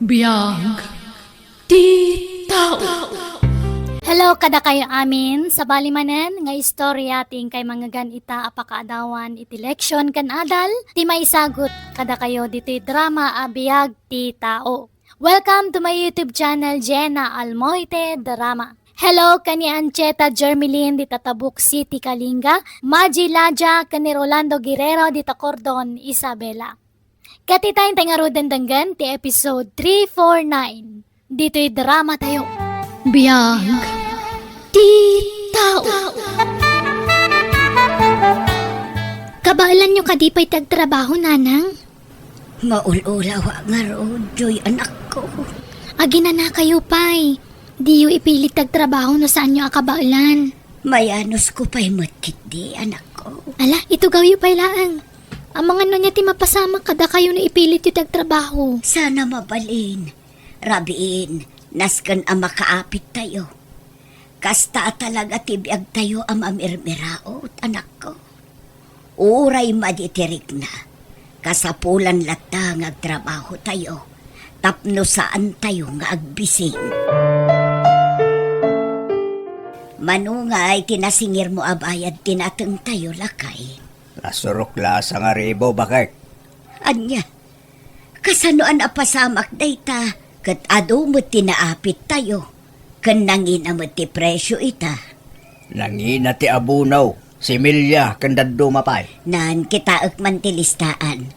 Biyag ti tao. Hello kada kayo amin sa balimanen nga istorya ting kay manggagan ita apakaadawan iti leksyon kan adal ti maisagot kada kayo dito'y drama Biyag ti tao. Welcome to my YouTube channel Jenna Almoite Drama. Hello kani Ancheta Jermelin di Tatabuk City Kalinga, Maji Laja kani Rolando Guerrero di Cordon Isabela. Katitain tayo nga rodandanggan ti episode 349. Dito'y drama tayo. Biyag ti tao. Kabailan nyo kadipay tagtrabaho, nanang? Maululawa nga roon, Joy, anak ko. Agi na kayo, pay. Di yu ipilit tagtrabaho no saan nyo akabailan. Mayanos ko pa'y matkit di, anak ko. Ala, ito gawyo pay laang. Ang mga no niya ti mapasama kada kayo na ipilit yu tagtrabaho. Sana mabalin. Rabiin, naskan ang makaapit tayo. Kasta talaga tibiyag tayo ang mamirmiraot, anak ko. Uray maditirik na. Kasapulan lata nga agtrabaho tayo. Tapno saan tayo nga agbising. Manungay, tinasingir mo abayad tinateng tayo lakay. Nasurok la sa nga ribo, bakit? Anya, kasanoan apasamak dayta, kat ado mo tinaapit tayo, kan nangin mo ti presyo ita. Nangina ti abunaw, si Milya, kandado mapay. Nan kita man ti listaan,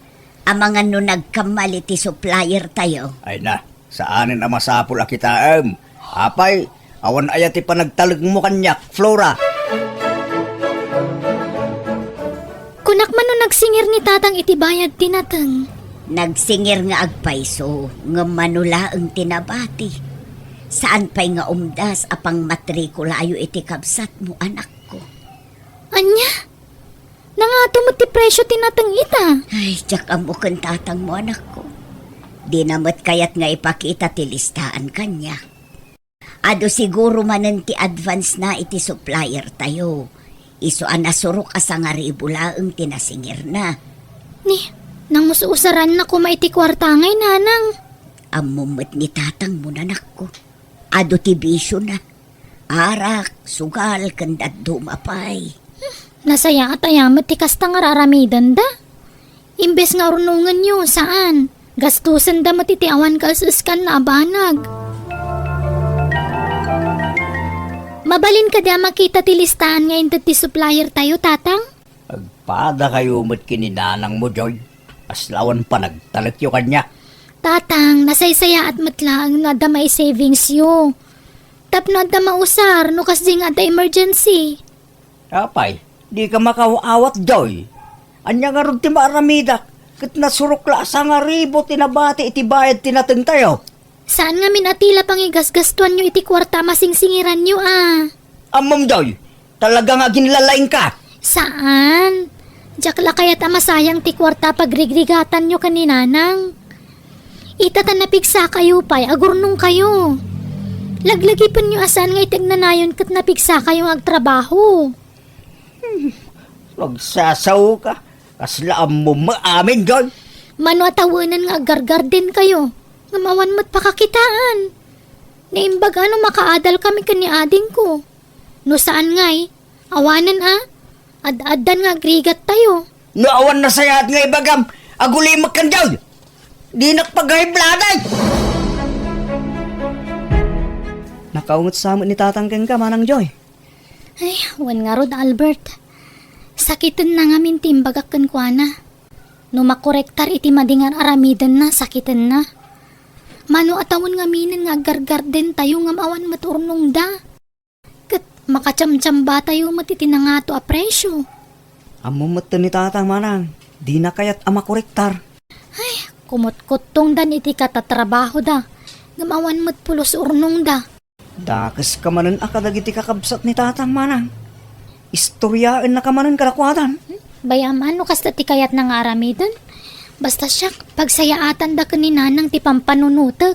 ang mga no nagkamali ti supplier tayo. Ay na, saanin ang masapul akitaam? Apay, awan ayat ti panagtalag mo kanyak, Flora. Kunak man no nagsingir ni tatang itibayad tinatang. Nagsingir nga agpaiso, nga manula ang tinabati. Saan pa'y nga umdas apang matrikula ayo iti kabsat mo, anak ko. Anya? Nangato mo ti presyo tinatang ita. Ay, tiyak amo kan tatang mo, anak ko. Di namat kayat nga ipakita ti listaan kanya. Ado siguro manan ti advance na iti supplier tayo. Iso anasurok asa nga ribula ang tinasingir na. Ni, nang musuusaran na ko maiti kwartangay, nanang. Amumot ni tatang mo, anak ko. Ado ti bisyo na. Arak, sugal, kandat dumapay. Nasaya at ayamat ti kasta nga raramidan da. Imbes nga runungan nyo, saan? Gastusan da matitiawan kalsuskan na abanag. Mabalin ka da makita ti listahan ngayon ti supplier tayo, tatang? Agpada kayo mo't kininanang mo, Joy. Aslawan pa nagtalakyo kanya. Tatang, nasaysaya at matlaang na da may savings yu. Tapno da mausar, no kasi nga da emergency. Apay, di ka makaawat, Joy. Anya nga rin ti maaramidak. Kat nasurok la sa nga ribo tinabati itibayad tinateng tayo. Saan nga minatila pang igasgastuan nyo iti kwarta masingsingiran nyo Amam, Joy, talaga nga ginlalain ka. Saan? Diyak la kaya't masayang ti kwarta pagrigligatan nyo kaninanang. Itatan napigsa kayo pa'y agurnong kayo. Laglagipan nyo asan nga itagnanayon kat napigsa kayong agtrabaho. Magsasaw ka. Kaslaan mo maamin, Joy. Mano atawanan nga agargar din kayo. Ngamawan mo't pakakitaan. Naimbag ano makaadal kami kani ading ko. No saan nga'y, awanan ad-adan nga agrigat tayo. Naawan na sayat nga ibagam. Agulimak kan, Joy. Di nakpagahibladay. Nakaungot sa amin ni tatanggang ka, manang Joy. Ay, wan nga rod Albert. Sakitan na nga mintimbagak kan kwa na. No makorektar iti madingan aramidan na, sakitan na. Mano atawon nga minin nga gargar din tayo nga maawan maturnong da. Kat makacamchamba tayo matitinangato a presyo. Amumot ni tatang manang. Di na kayat amakorektar. Ay, kumot-kutong dan iti katatrabaho da. Nga maawan mat pulos urnong da. Dakas ka manan akadagiti kakabsat ni tatang manang. Istoryaan na ka manan kalakwatan. Bayaman no kasta ti kayat ng aramidan. Basta siya, pagsayaatan da kaninanang ti pampanunutek.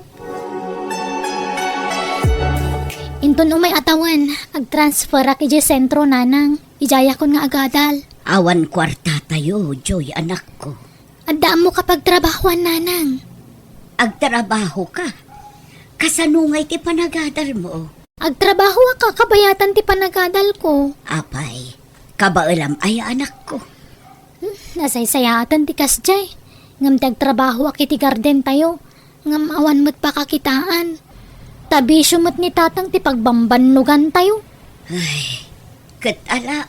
Inton umay atawan, ag-transfer ak iji sentro nanang. Ijaya kon nga agadal. Awan kwarta tayo, Joy, anak ko. Adda mo kapag trabahuan nanang. agtrabaho ka. Kasanungay ti panagadal mo. Agtrabaho ka, kabayatan ti panagadal ko. Apay, kabailam ay anak ko. Nasaysayatan ti kasjay. Ngam agtrabaho iti garden tayo. Ngam awan mo't pakakitaan. Tabisyo mo't ni tatang ti pagbambanlugan tayo. Ay, katala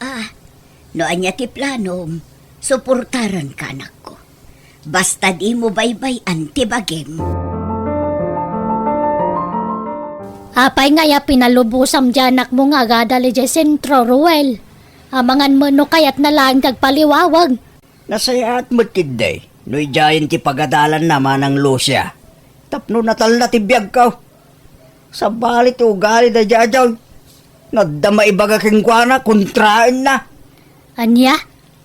no anya ti planom, suportaran ka anak ko. Basta di mo baybayan ti bagem. Apay nga ya pinalubusam janak mo nga gadali dya sentro, Ruel. Amangan mo no kayat na lang kagpaliwawag. Nasayaat mo tiday, no'y jayan ti pagadalan naman ng Lucia. Tapno natal na ti biyag ka. Sa balit ugali da jajaw. Nadama ibaga kingkwana, kontraan na. Anya?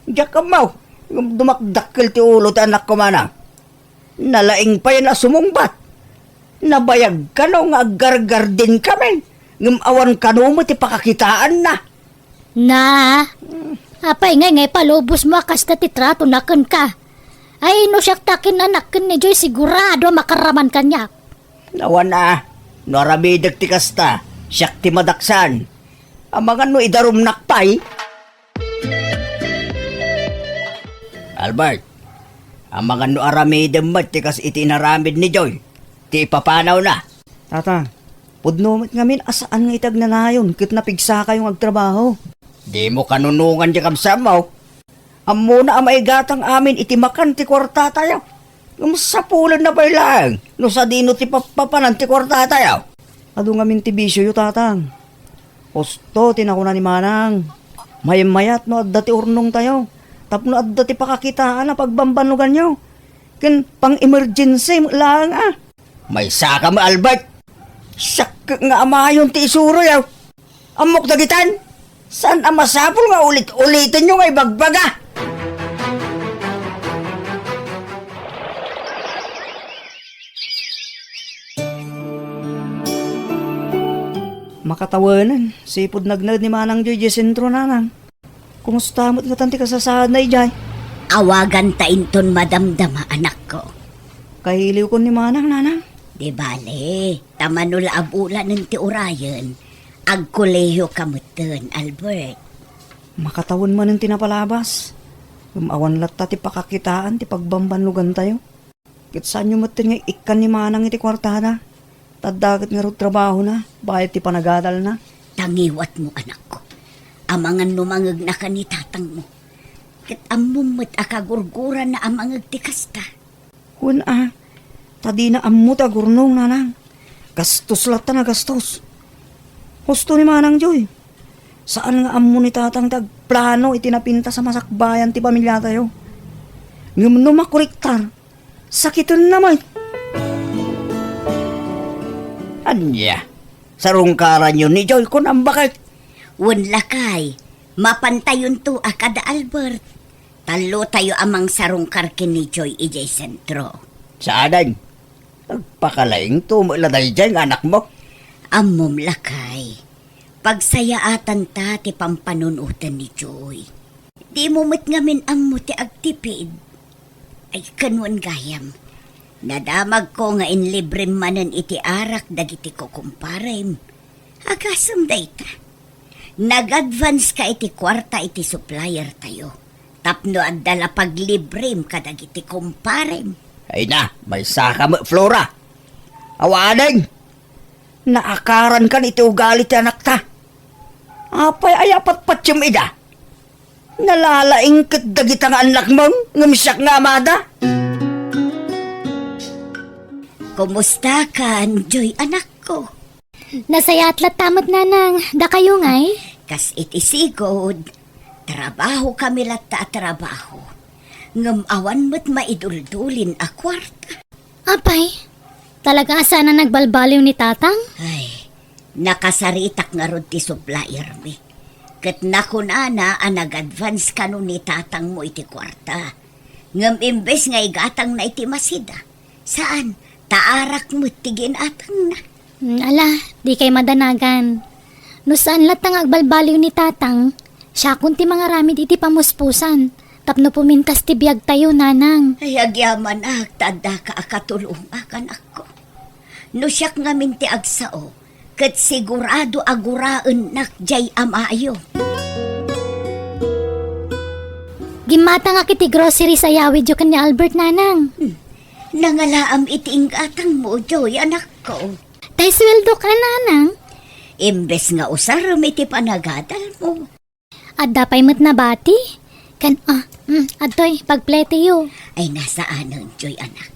Diyak ka mau, yung dumakdakil ti ulo ti anak ko mana. Nalaing pa yan na sumungbat. Nabayag ka no nga gargar din kami. Ngam awan ka no mo ti pakakitaan na. Na? Apay ngay palubos mo akas na titrato na kan ka. Ay no siyak takin anak kan ni Joy sigurado makaraman kanya. Nawan na, narabidag ti kasta, siyak ti madaksan. Amangan no idarum nakpay. Albert, amangan no aramidem mat ti kas itinaramid ni Joy. Ti papanaw na. Tata, pudnomit ngamin asaan nga itag na nayon kit napigsa kayong agtrabaho. Di mo kanunungan di kamsamaw. Amo na amay gatang amin itimakan ti kwarta tayo. Yung sa pulan na lang. No sa dino ti papanan ti kwarta tayo. Ado ngamin ti bisyo yu tatang. Osto tinakuna ni Manang. Mayat no adda ti urnong tayo. Tapno adda ti pakakitaan na pagbambanugan nyo. Ken pang emergency lang May saka mo Albert. Sak nga amayon ti isuro yaw. Amok dagitan. Saan ang masapol nga ulit-ulitin nyo ngay bagbaga? Makatawanan, sipod nagnad ni Manang Joy sentro nanang. Kumusta mo't nga tanti kasasahad na ijay? Awagan ta inton madamdama anak ko. Kahiliw ko ni Manang nanang. Di bale, tamanula abulan ng ti Orion. Agkoleyo kamutan, Albert. Makatawan man ng tinapalabas. Umawan latta ti pakakitaan ti pagbambanlugan tayo. Kitsan nyo matin nga ikan ni Manang iti kwartada. Tadagat nga ro trabaho na, bayad ti panagadal na. Tangiwat mo anak ko. Amangan numangag na ka ni tatang mo. Kat amumot akagurguran na amangag ti kasta. Hun tadi na ammo ta gurnong nanang. Gastos latta na gastos. Husto ni Manang Joy. Saan nga ammo ni tatang tagplano itinapinta sa masakbayan ti pamilya tayo. Ngam makuriktar. Sakitin naman. Anya, sarungkaran yun ni Joy kung ang bakit. Lakay, mapantayon to akada Albert. Talo tayo amang sarungkar kini Joy ijay sentro. Saadan? Nagpakalaing tumuladay dyan anak mo. Amom lakay, pagsayaatan ta ti pampanunutan ni Joy. Di mo mat ngamin ammo ti agtipid. Ay kanuan gayam. Nadamag ko nga inlibre manan iti arak dagiti ko kumparem. Agasam dayta. Nag-advance ka iti kwarta iti supplier tayo. Tapno adala paglibrem kadagiti kumparem. Ay na, may saka mo, Flora. Awaning! Naakaran kan iti ugali ti anak ta. Apay ay apat-pat yung ida. Nalalaing kat dagita nga anak mong ngamisak nga amada. Kumusta ka, Joy anak ko? Nasaya atlat tamat nanang, da kayo ngay? Kas iti sigod, trabaho kami latta trabaho. Ngamawan mo't maiduldulin a kwarta. Apay, talaga sana nagbalbaliw ni tatang? Ay, nakasaritak nga rod ti supplier mi. Kat nakunana ang nag-advance ka nun ni tatang mo iti kwarta. Ngam imbes nga igatang na iti masida. Saan? Taarak mo tigin atang na. Ala, di kay madanagan. No saan latang agbalbaliw ni tatang, siya kunti mga ramid iti pamuspusan. Tapno pumintas ti biyag tayo, nanang. Ay, agyaman tada ka akatulong anak ko. No siyak nga minti agsao, kat sigurado aguraan nakjay amayo. Gimata nga kiti grocery sa yawid yo kan ni Albert, nanang. Nangalaam itiing atang mo, Joy, anak ko. Tay sweldo ka, nanang. Imbes nga usaram iti panagadal mo. At dapay mo't nabati. Adoy, pagplete yo. Ay nasaanon, Joy, anak.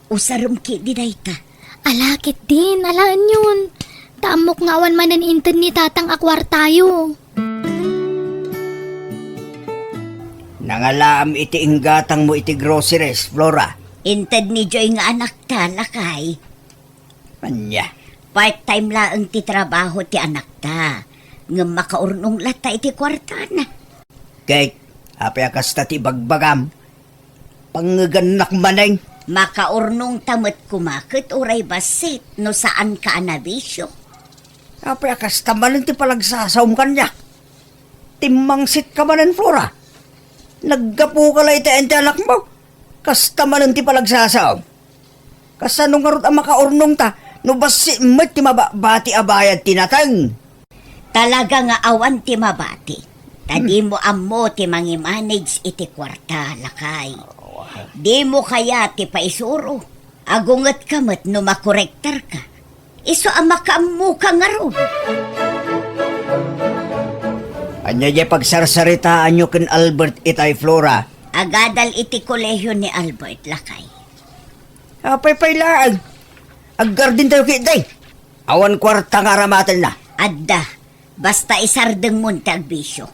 Usaram ki di dayta. Alakit din, alaan yun. Taamok nga awan manan inten ni tatang akwar tayo. Nangalaam iti inggatang mo iti groceries, Flora. Inted ni Joy nga anak ta, lakay. Anya, Part-time laang ti trabaho ti anak ta. Nga makaurnong lata iti kwartana. kay apay akasta ti bagbagam. Pangaganak maneng. Makaurnong tamat kumakit uray basit no saan ka anabisyo. Apay akasta manen ti palagsasaw kanya. Timangsit ka manen, Flora. Naggapu ka lang iti anak mo. Kasta manen ti palagsasaw. Kasano nga rot ang makaurnong ta. No basi met ti mabati abayad tinatang. Talaga nga awan ti mabati. Tadi mo ammo ti mangi-manage iti kwarta, lakay. Di mo kaya ti paisuro. Agungat kamat no makorektar ka. Iso ang makaammo ka nga ron. Anya di pagsarsaritaan nyo ken Albert itay, Flora. Agadal iti kolehiyo ni Albert, lakay. Apay paylaan. Aggardin tayo kitay. Awan kwarta nga ramatan na. Adda, basta isardeng mon ti agbisyo.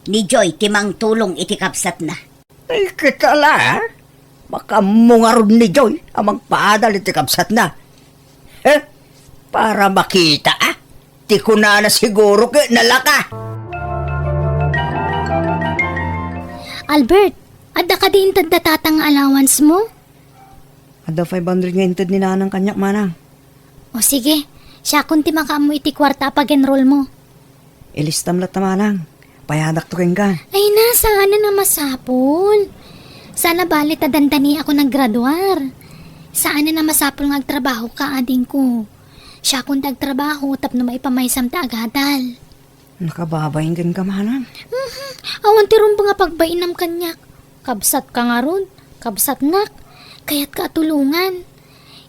Ni Joy timang tulong iti kapsat na. Ay, kitala, ha? Baka mungarod ni Joy ang magpaadal iti kapsat na. Para makita, ah? Ti ko na siguro ke nalaka. Albert, adda ka din tatang allowance mo? Ada 500 nga inted ni nanang kanyak manang. O sige, siya kung ti makaamo iti kwarta pag-enroll mo. Ilistam lat na manang. Payadak to keng ka. Ay na, sana na masapol. Sana bali tadandani ako naggraduar. Saan na masapol nga agtrabaho ka, ading ko. Siya kung tagtrabaho, tapno maipamaysam ta agadal. Nakababayin kan ka manang. Awan ti rumbo nga pagbainam kanyak. Kabsat ka nga ron, kabsat nak. Kaya't katulungan.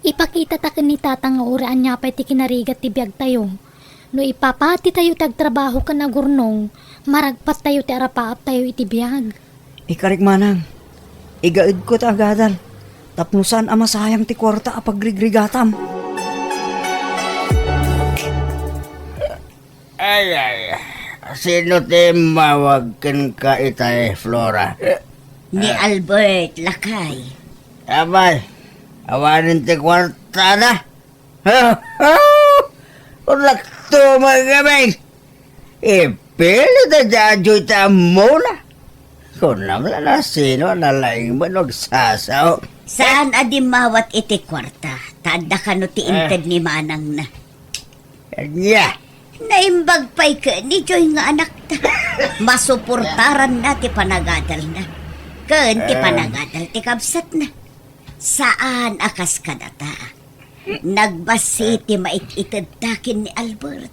Ipakita ta ni tatang nga uraan niya pa ti kinarigat ti biyag tayo. No ipapati tayo tagtrabaho ka na gurnong, maragpat tayo ti arapaap tayo iti biyag. Ikarik manang. Igaid ko ta agadal. Tapnusan ama sayang ti kwarta a pagrigrigatam. Ay. Sino ti mawagkan ka itay, Flora? Ni Albert, lakay. Abay, awanin ti kwarta na. Urak to mga gamay. Ipili na dadyo'y ta muna. Kung naman na sino nalaing mo nagsasaw. Saan adimawat iti kwarta? Tada ka no ti inted ni manang na. Kanya, Naimbag pa'y ka ni Joy nga anak ta. Masuportaran na ti panagadal na. Ken ti panagadal ti kabsat na. Saan akas kadata? Nagbasi ti maikitadakin ni Albert.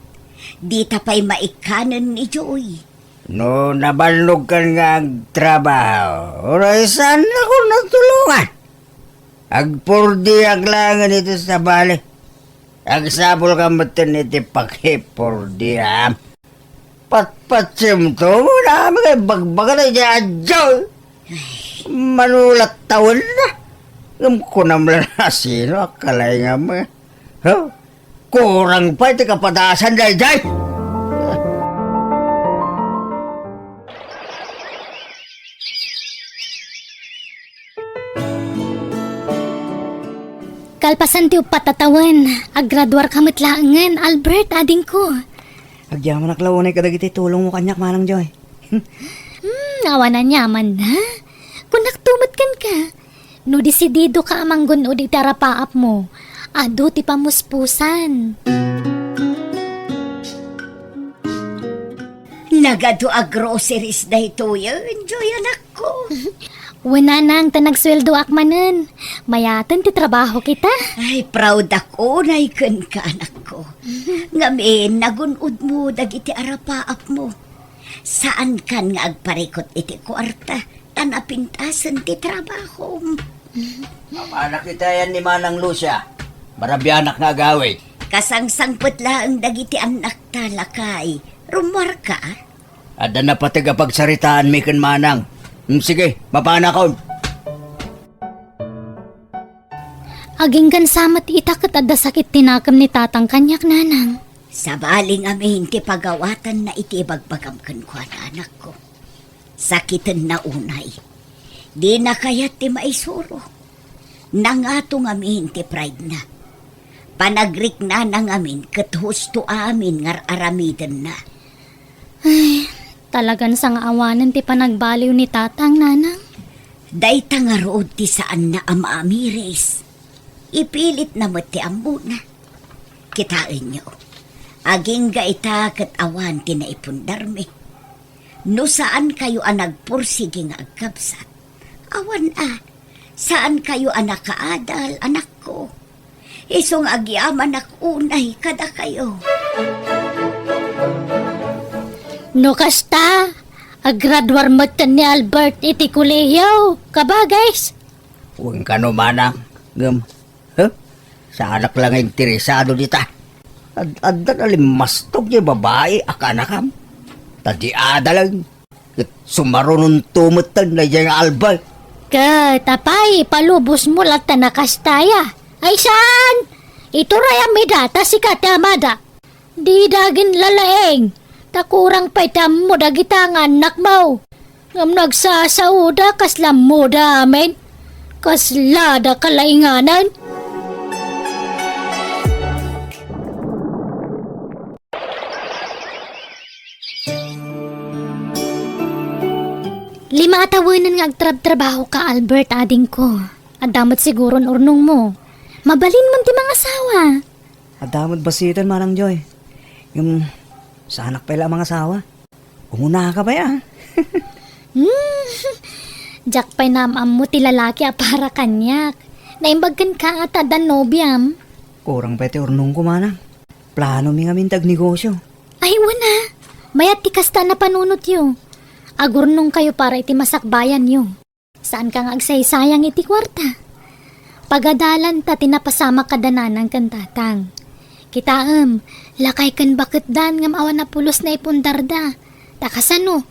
Di tapay maikanan ni Joy. no nabalog ka nga ang trabaho. Oray, saan ako natulungan? Agpurdi aglangan ito sa bali. Agsabol ka matan iti pakipurdi, ha? Patpatsim to mo na mga bagbaga na dyan, Joy. Manulat taon na. Ko naman na sino, akalay nga mo. Kurang pa iti kapadasan na dyan. Kalpasan ti patatawan, aggraduar kamit laangan, Albert, ading ko. Agyaman naklawanay kadagiti tulong mo kanyak manang, Joy. Awa na nyaman na. Kung naktumat kan ka, no desidido ka amanggon o di tarapaap mo, ado ti pamuspusan. Nagado a groceries na ito yun, Joy anak ko. Wala nang tanagsweldo akmanen. Mayatan ti trabaho kita. Ay, proud ako na ikan ka, anak ko. Ngamin, nagunod mo dagiti arapaap mo. Saan kan nga agparikot iti kwarta, tanapintasan ti trabaho. Anak kita yan ni Manang Lucia. Marabianak nga agawid. Kasangsangpot lang dagiti anak talakay. Rumar ka? Ada na pati pagsaritaan mi kan Manang. Sige, mapana ko. Aging gansamat itakot adda sakit tinakam ni tatang kanyak nanang. Sa baling amin ti pagawatan na iti bagbagamkan ko na anak ko. Sakitan na unay. Di na kayat ti maisuro. Nangatong amin ti pride na. Panagrik na nang amin kat husto amin ngar aramidan na. Talagan sang awanan ti panagbaliw ni tatang nanang. Day tangarood ti saan na amaamires. Ipilit na mo ti ambuna. Kitain nyo. Aging gaita kat awan ti naipundarmi. No saan kayo ang nagpursige nga agkabsat? Awan saan kayo ang nakaadal, anak ko? Isong agyaman unay kada kayo. No kasta, agradwar matan ni Albert iti kulehiyaw. Kaba guys? Huwag ka no, Manang. Sa anak lang ang interesado dita. Adda na limastog niya babae, akanakam. Tadi ada lang. Sumarunong tumutan na dyan ang Albert. Tapay, palubos mo lang tanakastaya. Ay saan? Ito raya may data si katamada. Di dagin lalaeng. Takurang paitam mo dagitangan anak mo. Ngam nagsasauda kaslam mo damen. Kaslada kalainganan. Lima atawanan nga agtrab-trabaho ka, Albert, ading ko. Adamot siguro urnong mo. Mabalin mo ti mga asawa. Adamot basitan, Manang Joy. Yung sa anak pa ilang mga asawa. Umuna ka ba ya? Jack pa'y namam mo ti lalaki para kanyak. Naimbagkan ka at adan nobyam. Kurang pete urnong ko, Manang. Plano mi nga mintag negosyo. Ay, wana. Mayat ti kasta na panunot yo. Agurnong kayo para iti masakbayan yo. Saan ka nga agsaysayang iti kwarta? Pagadalan ta tinapasama kadananan kan tatang. Kitaam, lakay kan bakit dan ngam awan na pulos na ipundarda. Takasano,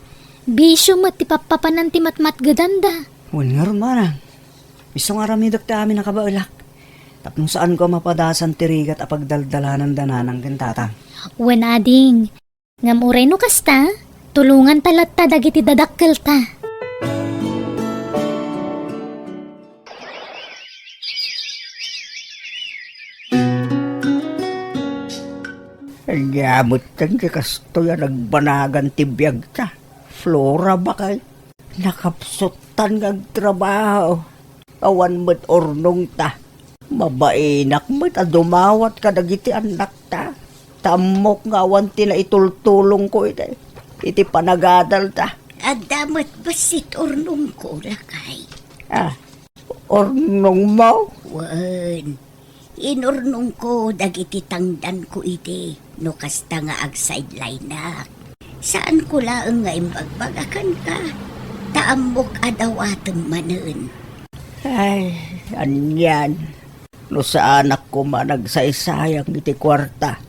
bisyo mo ti papapanan ti matmat gadanda. Huwag nga ron, Manang. Isong aramidak ta amin nakabaulak. Tapno saan ko mapadasan tirigat a pagdaldalanan dananang kan tatang. Wan ading, ngam ureno kasta, tulungan talat ta dagiti dadakkel ta. Ang yamot tan ti kasto yan nagbanagan ti biyag ta. Flora ba kay? Nakapsutan ng trabaho. Awan mo't ornong ta. Mabainak mo't dumawat ka dagiti anak ta. Tamok nga awan ti na itultulong ko iti. Iti panagadal ta. Adamot basit urnong ko lakay. Ornong mo? Wan. Inurnong ko dagiti tangdan ko iti. No kasta nga ag sideline na. Saan ko laang nga imbagbagakan ka? Taambok adawatang manen. Ay, anyan. No sa anak ko managsaysayang iti kwarta.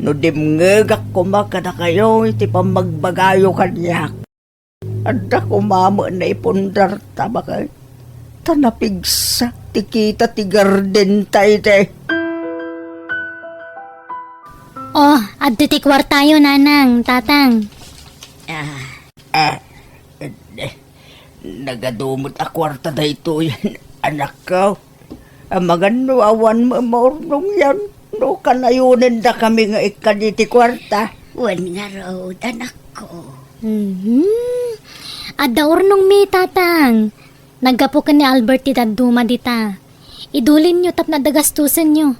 No dimngegak ko makada kayo iti pamagbagayo kanyak. Anda ko mamo na ipundar taba kay. Tanapigsa tikita ti garden tayo te. Oh, adto ti kwartayo nanang, tatang. Nagadumot a kwarta da ito yan, anak ko. Magano awan mo maurnong yan. No kanayunin da kami nga ikaditi kwarta. Wan nga raw, anak ko. Adda urnong mi, tatang. Naggapo ka ni Albert ti duma dita. Idulin nyo tap na dagastusan nyo.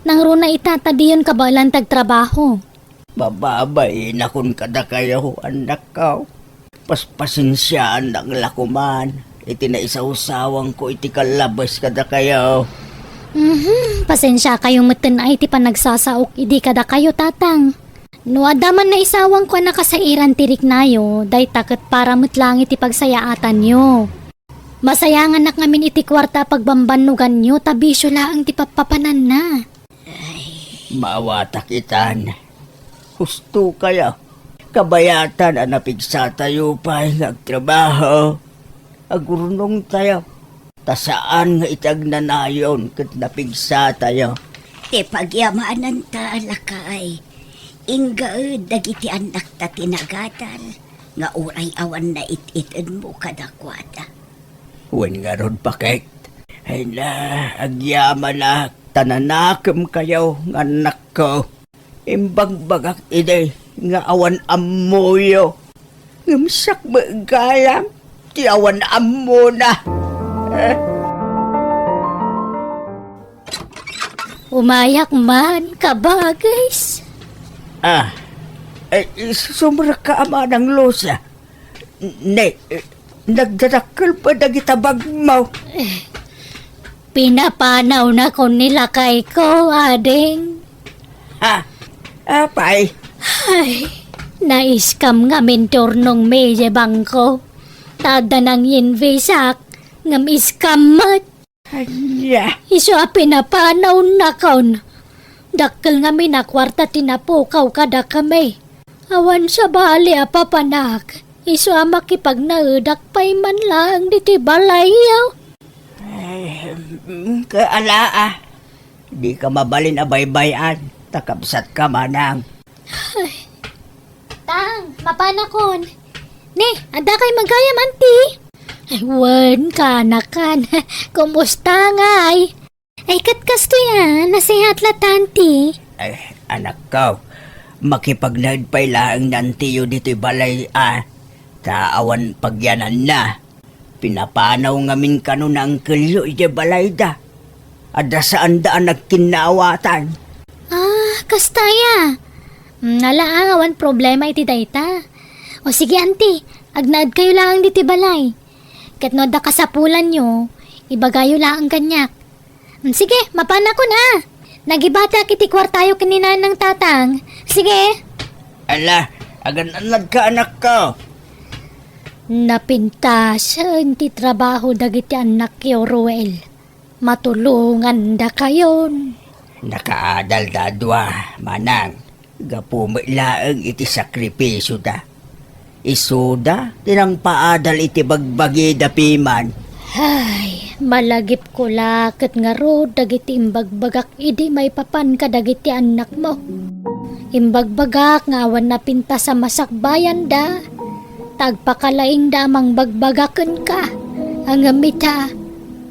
Nang runa itatadiyon ka ba lang tagtrabaho? Bababay na kun kada kayo, anak ko. Paspasensyaan ng lakuman. Iti na isaw-sawang ko iti kalabas kada kayo. Pasensya kayo meten ay ti panagsasaok idi kada kayo tatang. No adaman na isawang ko nakasairan tirik nayo, day takot para metlang iti pagsayaatan nyo. Masayangan nak ngamin iti kwarta pagbambanugan nyo, tabisyo laang ti papapanan na. Mawatakitan. Husto kaya. Kabayatan ang napigsa tayo pa nagtrabaho. Agurnong tayo. Tasaan nga itag nanayon kat napigsa tayo. Ti pagyamanan ta alakay. Ingaed dagiti anak ta tinagadal. Nga uray awan na it-itin mo kadakwada. Wen nga ron pakit. Ay na, agyaman na, tananakam kayo, nga anak ko. Imbagbagak ide, nga awan amoyo. Ngamsak magayam, ti awan amo na. Umayak man ka ba, guys? Sumra ka ama ng losa. Nagdadakal pa dagitabag mo. Pinapanaw na ko nilakay ko, ading. Apay. Ay, naiskam nga mentor nung medya bangko. Tada ng invisak, ngam iskam mat. Anya. Iso a pinapanaw na kon. Dakkel nga minakwarta tinapukaw kada kami. Awan sa bali a papanak. Iso a makipagnaedak pay man lang diti balayaw. Kaalaa. Di ka mabalin a baybayan. Takabsat ka manang. Tang, mapanakon. Ni, ada kay magayam anti. Ay, wan ka na kan. Kumusta nga ay? Ay, katkas to yan. Nasihat la tanti. Anak ko. Makipagnaid pa ilaang nantiyo dito'y balay Taawan pagyanan na. Pinapanaw ngamin kano ng kelyo iti balay da. Ada saan daan nagkinawatan. Kastaya. Nalaawan problema iti dayta. O sige anti, agnaad kayo lang diti balay. Katno da kasapulan nyo, ibagayo lang kanyak. Sige, mapana ko na. Nagibata kiti kwartayo kanina ng tatang. Sige. Ala, agan-anad ka anak ko. Napintas ti trabaho dagiti anak yo, Ruel. Matulungan da kayon. Nakaadal dadwa, manang. Gapumailaang iti sakripisyo da. Isuda, tinang paadal iti bagbagi da piman. Ay, malagip ko lakit nga ro, dagiti imbagbagak idi may papan ka dagiti anak mo. Imbagbagak nga awan na pinta sa masakbayan da. Tagpakalaing damang bagbagaken ka. Ang amita,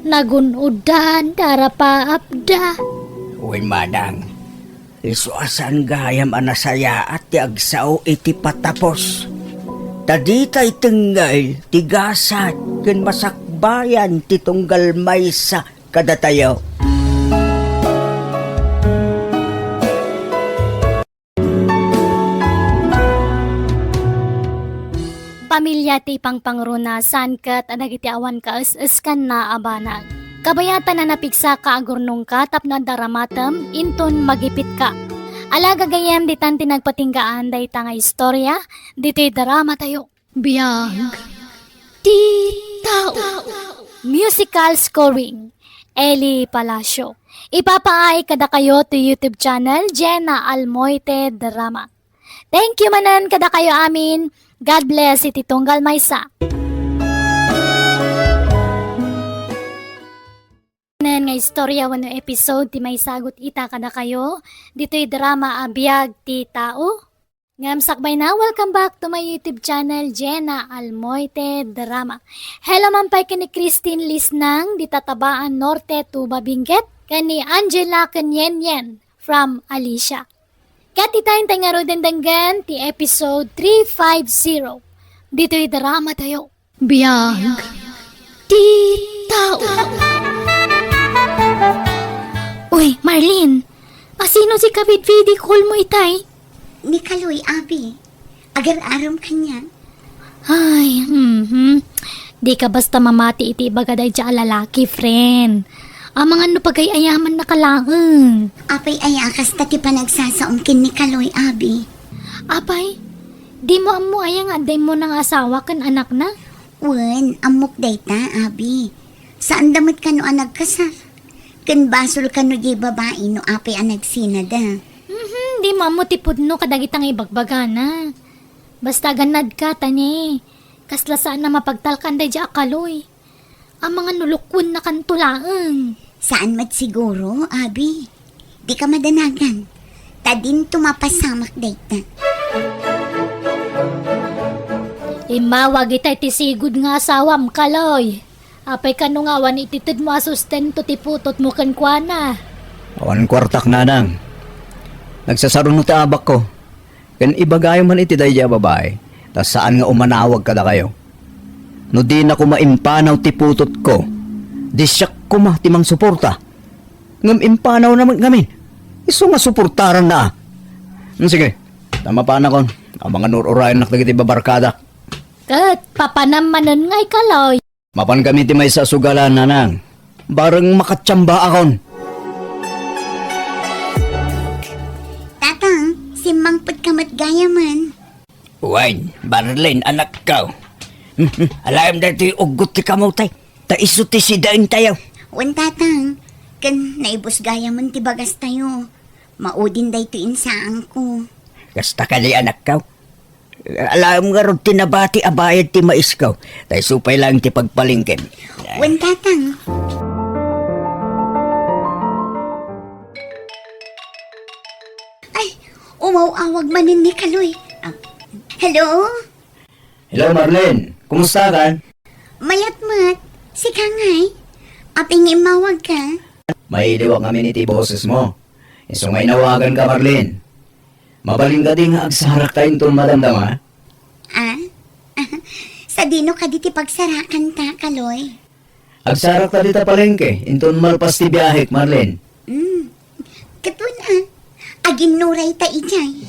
nagunudan, darapaapda. Uy manang, isuasan gayam anasaya at ti agsaw iti patapos. Taditay tenggay, tigasat, ken masakbayan ti tunggal maysa kada tayo. Pamilya ti pangpangrunasan kat anagiti awan ka is-iskan na abanag. Kabayatan na napigsa ka agurnong ka tapno daramatem inton magipit ka. Alaga gayem ditan tinagpatinggaan day nga istorya diti drama tayo. Biyag ti tao. Musical scoring Eli Palacio. Ipapaay kada kayo to YouTube channel Jenna Almoite Drama. Thank you manan kada kayo amin. God bless iti tunggal maysa. Nga istorya wano episode ti may sagot ita kada kayo. Dito'y drama abiyag ti tao. Ngam sakbay na, welcome back to my YouTube channel, Jenna Almoite Drama. Hello mampay kani Christine Lisnang, di Tatabaan Norte, Tuba Benguet. Kani Angela Kanyenyen from Alicia. Kati tayong tangaro dendanggan ti episode 350. Dito'y drama tayo. Biyag ti tao. Uy, Marlene, asino si kabid-vidi call mo itay? Ni Kaloy, abi. Agar-aram kanya. Ay, di ka basta mamati iti bagaday dya lalaki, friend. Ang mga no pagayayaman na kalaang. Apay ayakas ta ti panagsasaumkin ni Kaloy, abi. Apay, di mo amo ayang aday mo ng asawa kan anak na? Wen, amok dayta, abi. Saan damit ka no ang nagkasar? Kan basol ka no di babae no apay ang nagsinada. Di mo amo tipod no kadagitang ibagbagana. Basta ganad ka, tani. Kasla saan na mapagtalkan day dya akaloy. Ang mga nulukwan na kantulaang. Saan mat siguro, abi? Di ka madanagan. Tadin tumapasamak dayta. Imawag itay ti sigud nga asawam kaloy. Apay kanungawan ititid mo asustento ti putot mo kankwana. Awan kwartak nanang. Nagsasarunot ta abak ko. Kan ibagayo man iti dayja babae. Tas saan nga umanawag kada kayo. No di na ko maimpanaw ti putot ko. Di siyak ko timang suporta. Ngam impanaw naman kami. Iso nga suportaran na. Sige, tama pa na kon. Ang mga nururayan nakdagiti babarkada. Kat papanamanan ngay kaloy. Mapan kami ti may sa sugalan nanang. Barang makatsamba akon. Tatang, si Mangput kamat gaya man. Wine, Marlene, anak ka. Alam dati ugot ti kamutay. Ta iso ti sidain tayo. Wen tatang, kan naibos gaya man ti bagas tayo. Maudin day to insaang ko. Kasta kali anak ka. Alam nga ron tinabati abayad ti mais ka. Tay supay lang ti pagpalingkin. Wen tatang. Ay, umaw-awag manin ni Kaloy. Hello? Hello Marlene, kumusta ka? Mayat-mat, si Kangay. Aping imawag ka. May diwag kami ni ti boses mo. Iso may nawagan ka Marlene. Mabaling ka din nga agsarak tayo itong madamdama. Ah? Sa dino ka di ti pagsarakan ta, Kaloy. Agsarak ta dita palengke. Inton malpas ti biyahek Marlene. Katun agin nuray ta ijay.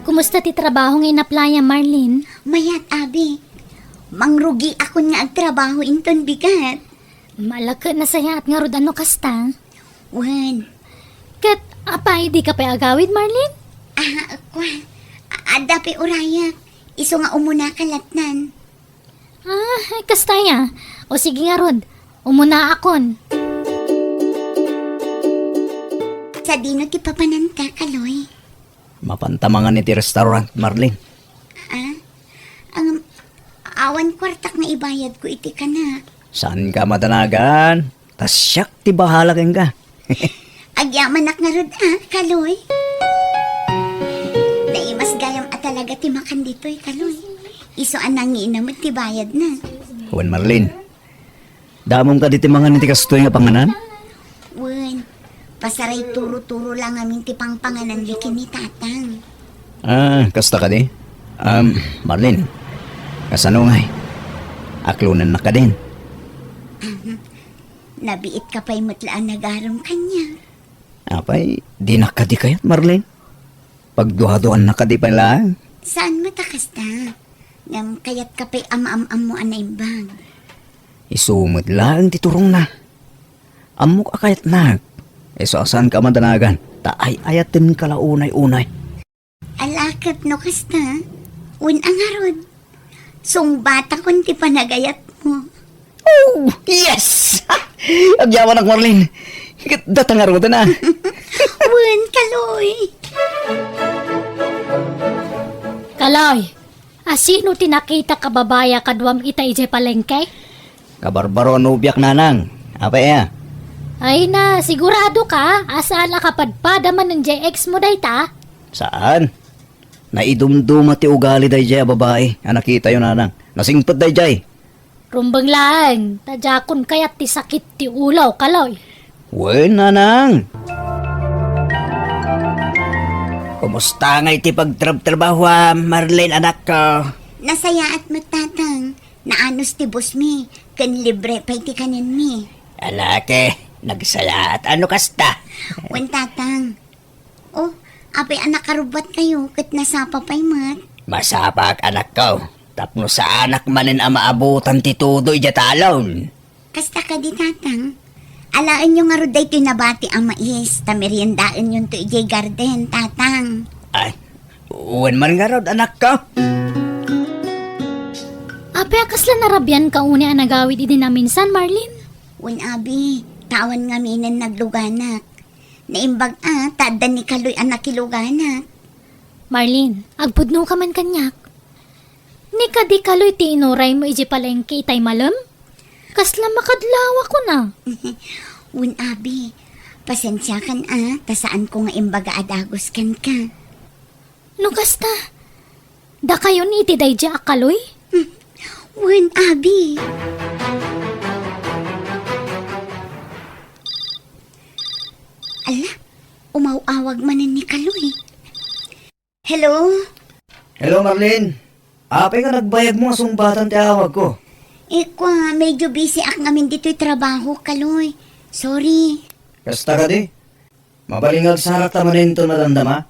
Kumusta ti trabaho ngay na playa, Marlene? Mayat, abi. Mangrugi ako nga agtrabaho inton bigat. Malaka na saya at nga rod ano kasta. Wan, Kat apay di ka pa agawid, Marlene? kwa, adapi urayak. Iso nga umuna kalatnan. Ay, kasta ya. O sige nga rod, umuna akon. Sa dino ti papananta, Kaloy. Mapantamangan ni ti restaurant Marlene. Ang awan kwartak na ibayad ko iti ka na. Saan ka matanagan? Tas siyak ti bahala keng ka. Agyaman nga rod, Kaloy. Naimas gayam at talaga ti makan dito'y, Kaloy. Iso anang inamot ti bayad na. Juan Marlene, damong ka diti mga niti kastoy nga panganan? Wan, pasaray turo-turo lang amin ti pangpanganan likin ni tatang. Kasta ka di? Marlene, kasano ngay? Aklunan na ka din. Nabiit ka pa'y mutlaan nagaram kanya. Apay, di na ka di kayat Marlene? Pagduhaduan na ka di pa lang. Saan matakas ta? Ngam kayat ka pa'y ama-am-am mo anay bang. Isumot lang ti turong na. Amok akayat na. So asan ka madanagan? Taay ayatin ka la unay-unay. Alakap no kasta. Un ang harod. Sung bata kun ti panagayat mo. Oh, yes! Agyawan ak Marlene. Datangar mo na. Un, Kaloy. Kaloy, asino tinakita ka babaya kadwam ita ije palengke? Kabarbaro nubiak nanang. Apa ya? Ay na, sigurado ka? Asaan nakapadpada man ng JX mo dayta? Saan? Naidumduma ti ugali day jay babae. Nakita yun nanang. Nasingpot day jay. Rumbang lang, tadjakon kayat ti sakit ti ulaw, Kaloy. Wen nanang. Kumusta nga iti pagtrabaho Marlene anak ko? Nasaya at matatang. Naanos ti boss mi. Kan libre pa'y ti kanin mi. Alake, nagsaya at ano kasta? Un tatang. Oh, apay anak karubat kayo. Kat nasapa pa'y mat. Masapak anak ko. Tapno sa anak manin ang maabutan ti Tudoy jatalon. Kasta ka di tatang. Alaan nyo nga ro day to'y nabati ang mais. Tameriendaan yun to ijay garden, tatang. Ay, uwan man nga rod anak ko. Ape, akas lang narabyan ka uni ang nagawid idi na minsan, Marlene. Wen abi, tawan nga minen nagluganak. Naimbag tadan ni Kaloy ang nakiluganak. Marlene, agpudno ka man kanyak. Ni kadi kaloy ti inuray mo iji palengke itay malam? Kasla makadlawa ko na. Wen abi, pasensya kan tasaan ko nga imbaga adagos kan ka. No kasta, da kayo ni iti dayja akaloy? Wen abi. Ala, umawawag manin ni Kaloy. Hello? Hello Marlene. Ape nga nagbayag mo nga sumbatan ti awag ko. Ikwa, medyo busy ak ngamin dito'y trabaho, Kaloy. Sorry. Kasta ka di? Mabalingag sa harap tamanin to nadandama?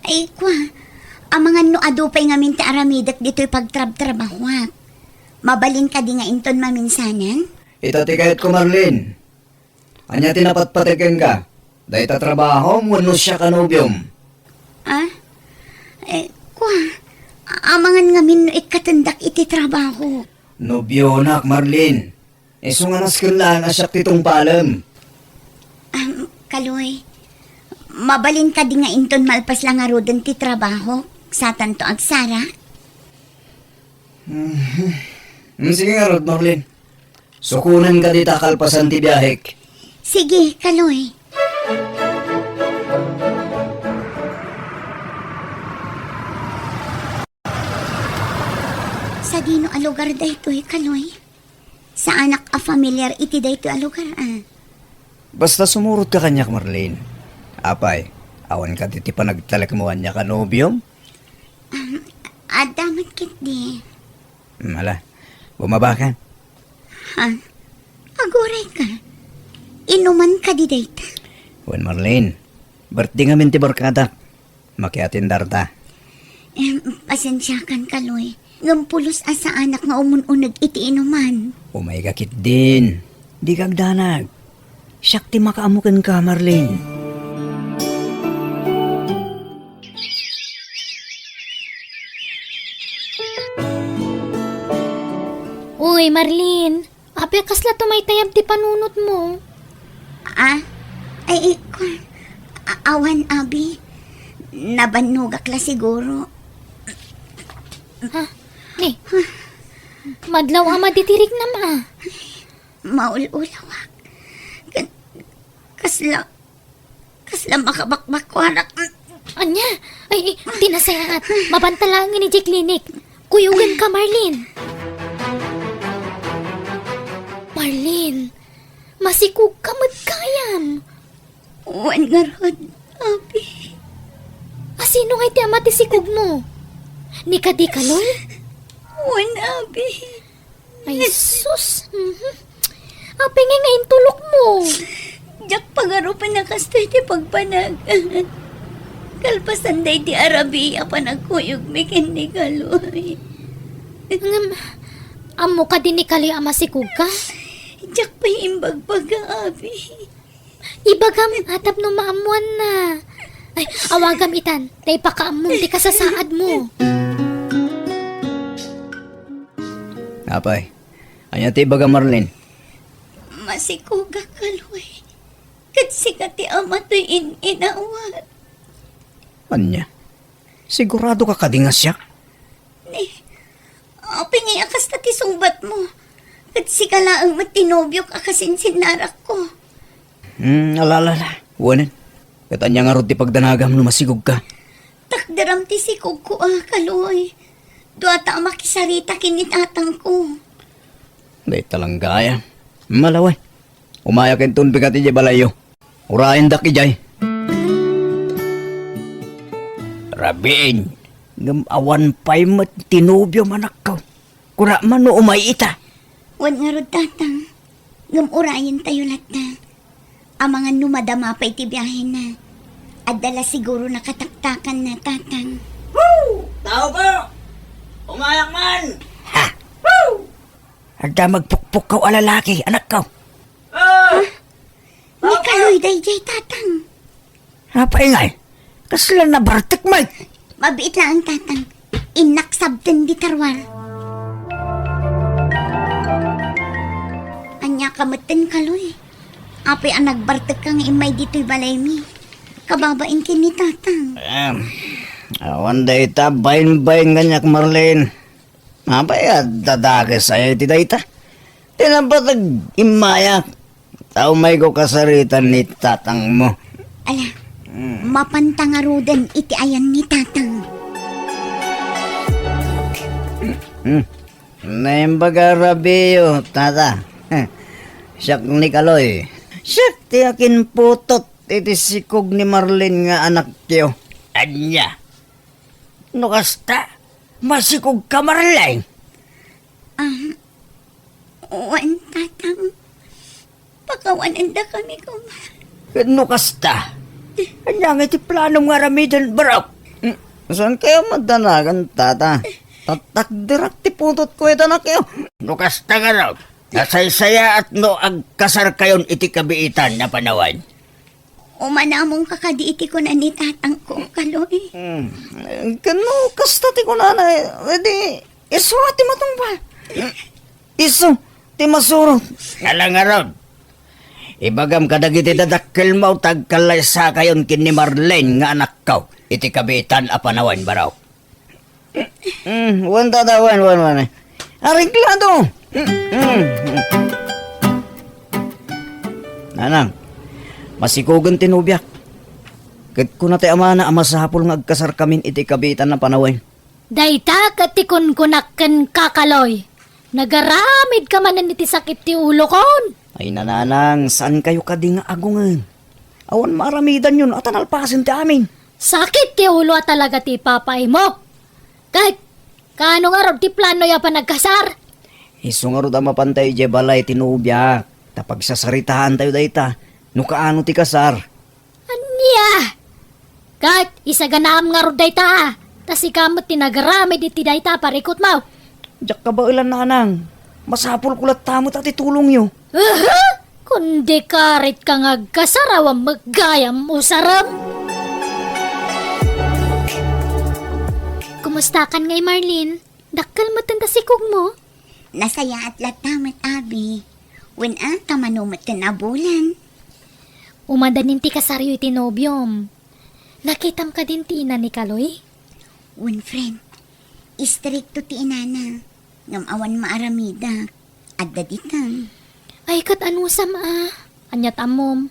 Ay kwa. Ang mga no adupay ngamin ti aramidak dito'y pagtrab-trabahwak. Mabalin ka di nga inton maminsanan? Ito ti kahit ko Marlene. Anya tinapatpatikin ka. Dahil ta trabaho, muno siya kanubyom. Kwa. Amangan ngamin no ikatendak iti trabaho. Nobyo nak Marlene. Iso nga naskilaan asyak titong palam. Kaloy, mabalin ka di nga inton malpas lang nga rodan ti trabaho. Sa tanto agsara. Sige nga Rod Marlene. Sukunan ka di takalpasan ti biyahek. Sige, Kaloy. Sa dino a lugar daytoy, Kaloy? Sa anak a familiar iti daytoy a lugar, Basta sumurot ka kanyak Marlene. Apay, awan ka ti panagtalak mo kanya ka nobyom? Adamat kit di. Mala, bumaba ka. Aguray ka. Inuman ka di dayta. Wan Marlene, birthday nga minti barkada. Makiatin darta. Pasensya kan, Kaloy. Ngampulos asa anak nga umununag iti inuman. Umay kakit din. Di kagdanag. Siyakti makaamukan ka, Marlene. Uy, Marlene. Ape, kasla tumaytayab ti panunot mo. Ay, awan, abi. Nabanugak la siguro. Ni, madlaw ama ditirik na ma. Maul-ulawak. Kasla makabakbakwarak. Anya, ay, tinasayaat. Mabantalangin ni J-Clinic. Kuyugan ka, Marlene. Marlene, masikug ka magkayam. Wan garod, abi. Sino nga iti ama ti sikug mo? Ni kadi kaloy? Wan, abi. Ay, sus. Ape nga nga intulok mo. Jak pagaro pa nakastoy ti pagpanag. Kalpasan day ti Arabi pa nagkuyog mikin ni Kaloy. Amo ka din ni kaloy ama sikug ka? Jak pa imbagbaga, abi. Ibagam atap no maamuan na. Ay, awagam itan. Tay pakaamong ti kasasaad mo. Apay, anya ti baga Marlene. Masikuga, Kaloy. Katsika ti ama to'y inawat. Anya, sigurado ka kadingas siya? Pingi akas na ti sungbat mo. Katsika laang matinobyok akasin sinarak ko. Alalala. Wanan. Katanya nga rod ti pagdanagam no masigog ka. Takdaram ti sikog ko, Kaloy. Duata makisarita kinitatang ko. Day talang gaya. Malaway. Umaya ken tun bigat ije balayo. Urain dak ijay. Rabin. Ngam awan pay mat tinubyo manak ka. Kura man no umay ita. Wan nga rod tatang. Ngam-urayin tayo lata. Ang mga numadama pa iti biyahe na. At dala siguro nakataktakan na tatang. Woo! Tao po! Umayak man! Ha? Woo! Ada magpukpuk ka o lalaki, anak ko. Ni Kaloy dayjay tatang. Napaingay. Kasla na bartik, Mike. Mabiit lang ang tatang. Inaksabten di tarwar. Anya kameten Kaloy. Apay ang nagbartek kang imay dito'y balay mi. Kababain kini tatang. Awan da ita, bain-bain ganyak Marlene. Mapay dadake sa'yo iti da ita. Tinapatag imayak. Tao may ko kasaritan ni tatang mo. Ala, mapantangarudan iti ayan ni tatang. Naimbaga rabiyo, tata. Siyak ni Kaloy. Siyak ti akin putot. Iti sikog ni Marlene nga anak kiyo. Anya. No kasta. Masikog ka Marlene. Uwan tatang. Pakawanan da kami kung... No kasta. Anya nga iti plano nga ramidan barok. Saan kayo madanagan, tata? Tatakdirak ti putot ko ito na kayo. No kasta nga raw. Nasaysaya at no agkasar kayon iti kabiitan na panawan. Umanamong kakadiiti ko na ni tatang ko, Kaloy. Kano kasta ti ko na edi iso ti matungba. Iso ti masurot. Alang araw. Ibagam kadagiti dadakkel mo tagkalay sa kayon kin ni Marlene nga anak ko. Iti kabiitan a panawan baraw. Wan wan. Ariglado. Nanang, masikugan tinubyak. Kat ko na ti amana amasapol nga agkasar kamin iti kabitan na panawin. Dayta katikon kunakken kakaloy. Nagaramid ka man iti sakit ti ulo kon. Ay nananang, saan kayo kading agungan? Awan maramidan yun at analpasin ti amin. Sakit ti ulo at talaga ti papay mo. Kahit kaano nga ron ti plano ya pa nagkasar. Isungarod ang mapantay je balay tinubyak. Tapag sasaritahan tayo dayta. No kaano ti kasar. Anya? Kahit isaganaam nga ron dayta. Tas ikamot ti nagaramid iti dayta parikot mo. Diyak ka ba ilan nanang? Masapol kulat tamot at itulong nyo. Kundi karit ka nga kasarawang maggayam usaram. Kumusta kan ngay Marlene? Dakkel mo tanda sikog mo? Nasaya at latamat, abi. When ata manumat na bulan. Umadanin ti kasaryo iti nobyom. Nakitam ka din ti ina ni Kaloy? When friend, istrikto ti inana. Ngam awan maaramida. Adda ditang. Ay kat anusam Anyat amom.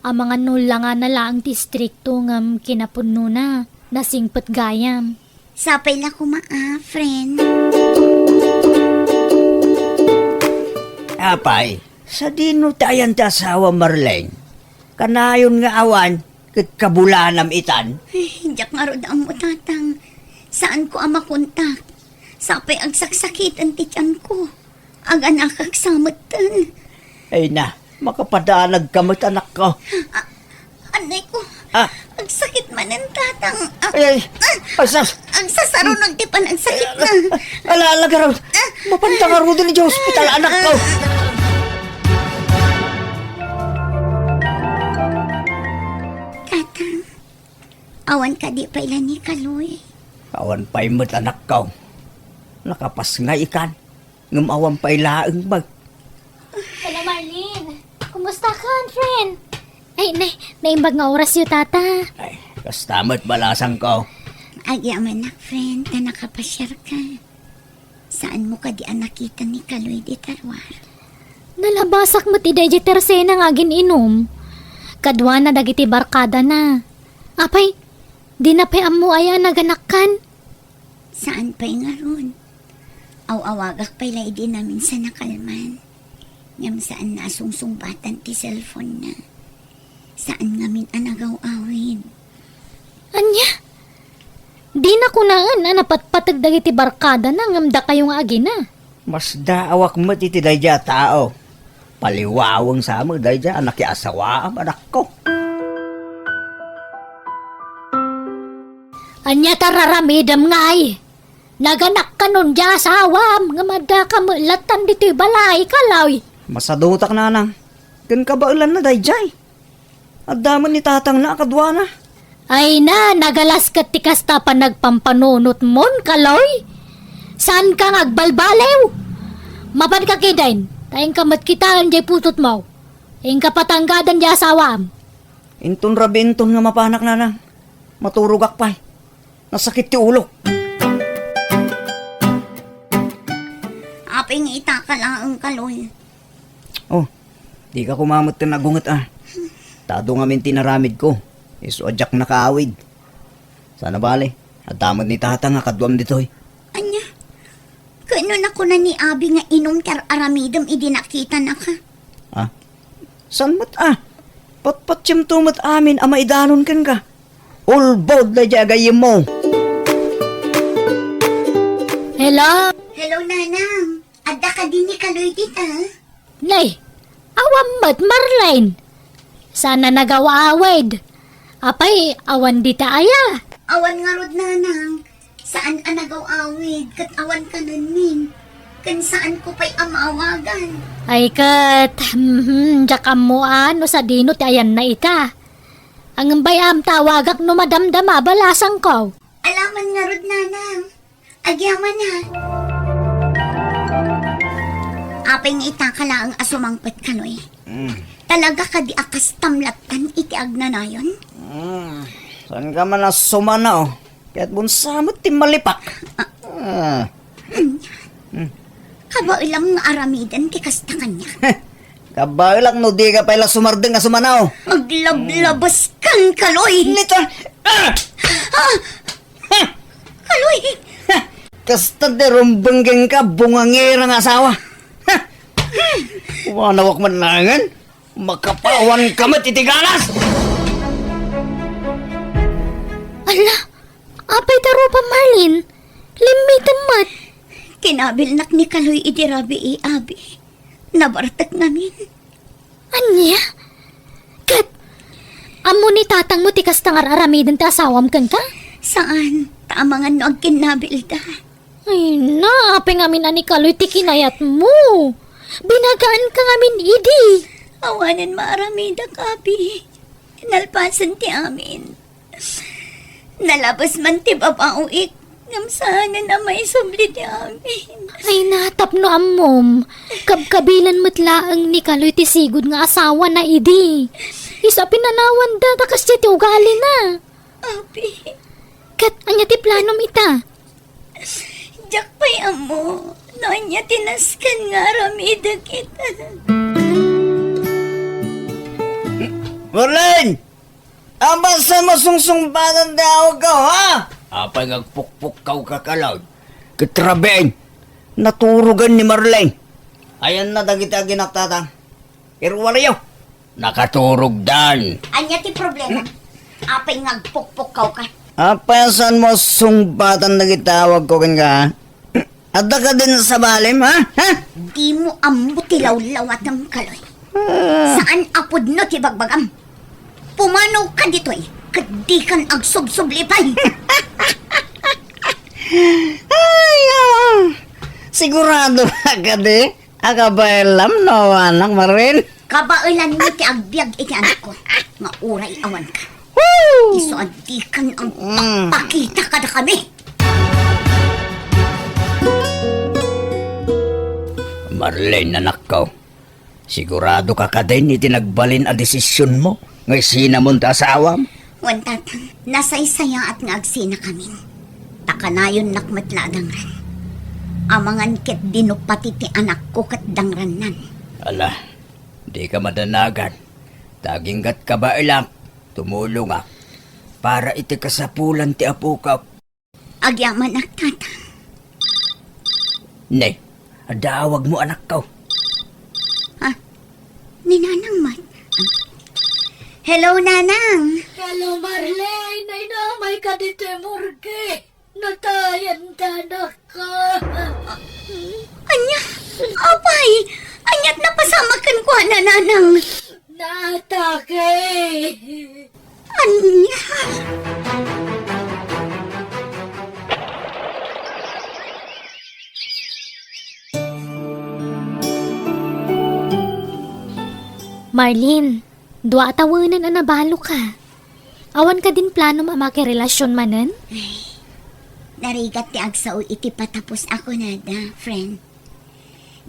Ang mga nula nga na lang ti strikto ngam kinapunno na. Nasingpet gayam. Sapay la kumaa, friend. Apay, sa dino tayan ti asawa Marlene. Kanayon nga awan, kat kabulanam itan. Diyak nga rod ang mutatang. Saan ko ang makontak? Sapay ang saksakitan ti tiyan ko. Ang anak agsamatan. Ay na, makapadalag ka mo't anak ko. Anay ko, ang sakit man ang tatang. Ay, asas. Ang sasarunog di pa ng sakit na. Alalaga raw. Mapanta nga rin din sa ospital, anak ko. Tatang, awan ka di pa ilan ni Kaloy. Awan pa'y mo't anak ko. Nakapas nga ikan. Ngumawan pa'y laang bag. Hello Marlene. Kumusta ka, friend? Ay, naimbag nga oras yu, tata. Ay, kastamot balasang ko. Agya manak, friend, na nakapasyar ka. Saan mo ka di nakita ni Kaloy di tarwar? Nalabasak mo ti Deji Tersena nga gininom. Kadwa na dagiti barkada na. Apay, di na pa'y amu aya naganakkan. Saan pa'y nga ron? Aw-awagak pa'y laidi namin sa nakalman. Ngam saan nasungsungbatan ti cellphone na. Saan ngamin anagaw-awin? Anya? Di na kunaan na napatpatag dagiti barkada na ngamda kayo nga agina. Mas daawak mo iti dayja tao. Paliwawang sa mo dayja anak asawa ang anak ko. Anya tararamidam nga ay. Naganak ka nun di asawam, nga mada ka mulatan dito'y balay kalaw. Masadutak na nang. Kan ka ba ulan na dayjay? At daman ni tatang na kadwa na. Ay na, nagalas ka tikasta pa nagpampanunot mon kaloy. Saan ka ngagbalbalew? Mapan ka kidain, tayong kamat kitaan di putot mo. Ing kapatanggadan di asawam. Inton rabi inton nga mapanak na nang. Maturugak pa. Nasakit ti ulo. Aping ita ka lang kaloy. Oh, di ka kumamot ka nagungat ah. Tado nga min tinaramid ko. Iso adyak nakaawid. Sana bale. At tamad ni tata nga kadwam ditoy. Anya, kano na ko na ni Abi nga inom kar aramidam idinakita na ka. Ah? San mat ah? Patpatsim tumat amin ama idanon kan ka. All bold na jagayim mo. Hello? Hello, Nanang. Adda ka din ni Kaloy tita. Nay, awammat Marlene. Sana nagawa-awid. Apay, awan di aya. Awan nga rod, Nanang. Saan ka nagaw-awid? Kat awan ka nun min. Kan saan ko pa'y amawagan. Ay kat, jakam mo ano sa dino ti ayan na ita. Ang bayam tawagak no madamdama balasang ko. Alaman nga rod, Nanang. Agyaman na. Apay nga ita ka lang ang asumangpat Kaloy. Talaga ka di akas tamlatan iti agnanayon? Saan ka man sumana oh. Kaya't bunsamot ti malipak. Kaba ilang nga aramidan ti kasta kanya. Kabay lang no di ka pala sumardeng nga sumana oh. Maglablabas kang Kaloy! Nito! Kaloy! Kasta de rumbenggeng ka bungangira nga asawa. Wanawak man langan. Makapawan ka matitigalas! Ala, apay taro pa Marlene. Limitan mat. Kinabilnak ni Kaloy idirabi Abi. Nabartak namin. Anya? Kat, amo ni tatang mo tikas tangar aramidan ta asawam kan ka? Saan? Tamangan no ang kinabilda. Ay na, apay ngamin ani Kaloy ti kinayat mo. Binagaan ka ngamin idi. Awanan maaramida Abi. Nalpasan ti amin. Nalabas man ti babauik. Ngamsahanan na may subli ti amin. Ay natap no ammom. Kabkabilan matlaang ni Kaloy ti sigud nga asawa na idi. Isa pinanawan da takas ti ugali na. Abi, Kat, anya ti planom ita. jak pa'y amo. Nonya tinaskan nga aramida kita. Marlene! Aba sa masungsungbanan daw ka, ha? Apay ngagpukpuk kaw kakalaw. Kitrabein, naturugan ni Marlene. Ayan na dagita ginaktatang. Irwariyo, nakaturog dan. Anya ti problema. Apay ngagpukpuk kaw ka. Apay saan mo sungbatan na gitawag ko kan ka, ha? Adda ka din sa balim, ha? Ha? Di mo ambo ti lawlawat ng Kaloy. Saan apod no ti bagbagam? Pumanaw ka dito'y. Kat di kan agsubsublipay. Ay, sigurado ka di? Akabaylam no, anak Marin. Kabailan mo ti agbyag iti anak ko. Nga uray awan ka. Iso adi kan ang pakita ka na kami. Marlene, anak ko. Sigurado ka ka din itinagbalin a desisyon mo. Ngay sinamon ta asawam. Wantatang, nasaysaya at nga agsina kami. Takanayon nakmatladang ran. Amangan ket dinupati ti anak ko kat dangran nan. Ala, di ka madanagan. Taginggat ka ba ilang? Tumulong ak. Para iti kasapulan ti apo ka. Agyaman ak tatang. Ne, adawag mo anak ko. Ninanang mat. Hello, Nanang. Hello Marlene, ay namay ka dito morgue. Natayan tanak ka. Anya, apay. Anyat napasamakan ko na Nanang. Natake. Anya. Marlene, dua tawanan ang nabalo ka. Awan ka din plano mamakirelasyon manen? Narigat ti agsao iti patapos ako na da, friend.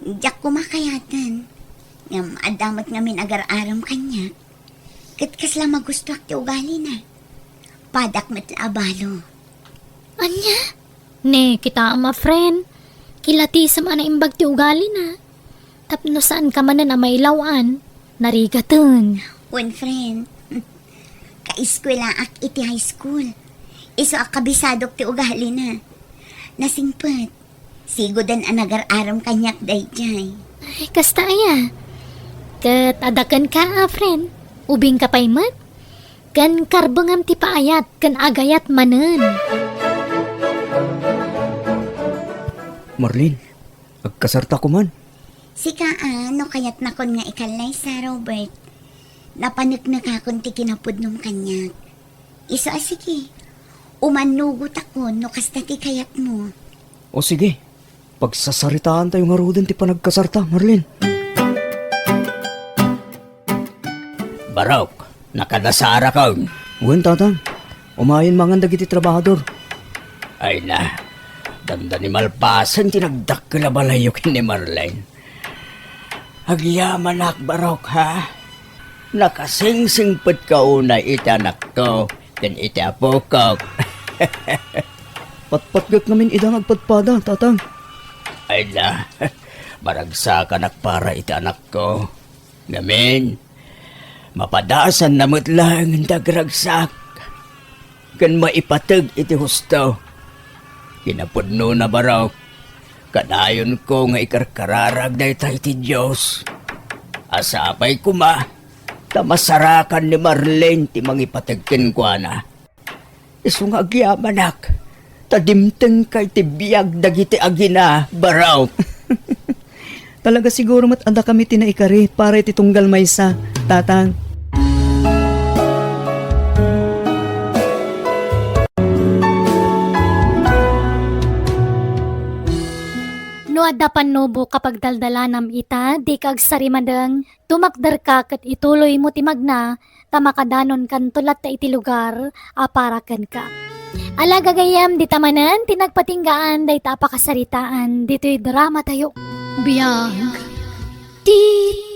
Diyak kumakayatan. Ngam adamat ngamin agar-aram kanya. Katkas lang magusto ak ti ugali na. Padak matlaabalo. Anya? Ne, kita ama friend. Kilati sa mga imbag ti ugali na. Tapno saan ka man na mailawan. Narigatan. One friend. Ka-eskwela ak iti high school. Iso ak kabisadok ti ugali na. Nasingpet. Sigo dan ang agar-aram kanyak dayjay. Ay, kasta aya. Kat adakan ka, friend. Ubing ka pa'y mat. Kan karbangam ti paayat, kan agayat manen. Marlene, agkasarta ko man. Sika ano kayat na kon nga ikalay sa Robert. Napanagnak akon ti kinapudnom kanyak. Iso sige. Umanugot ako no kasta ti kayat mo. O sige, pagsasaritaan tayo nga rodin ti panagkasarta, Marlene. Barok, nakadasara ka. Uwan, tatang. Umayon mga dagiti trabahador. Ay na, danda ni Malpasan tinagdakila balayok ni Marlene. Agyaman ak, Barok, ha? Nakasingsingpet ka una itanak ko, then itapo ko. Patpatgak namin idang agpadpada, tatang. Ay na, baragsakan ak para itanak ko. Ngamin, mapadasan na lang ang dagragsak. Kan maipatag iti husto. Kinapudno na Barok. Kanayon ko nga ikarkararag na itay ti Diyos. Asapay kuma, tamasarakan ni Marlene ti mangipatagkin ko na. Iso nga agyamanak, tadimteng kay ti biyag dagiti agina, Barok. Talaga siguro matanda kami tinaikari para iti tunggal maysa, tatang. No adapan nubo kapag daldalanam ita, di kag sarimadeng, tumakdar ka kat ituloy mo timagna, tamakadanon kan tulat ta iti lugar, aparakan ka. Alaga gayam di tamanan, tinagpatinggaan, day ta apakasaritaan, dito'y drama tayo. Biyag ti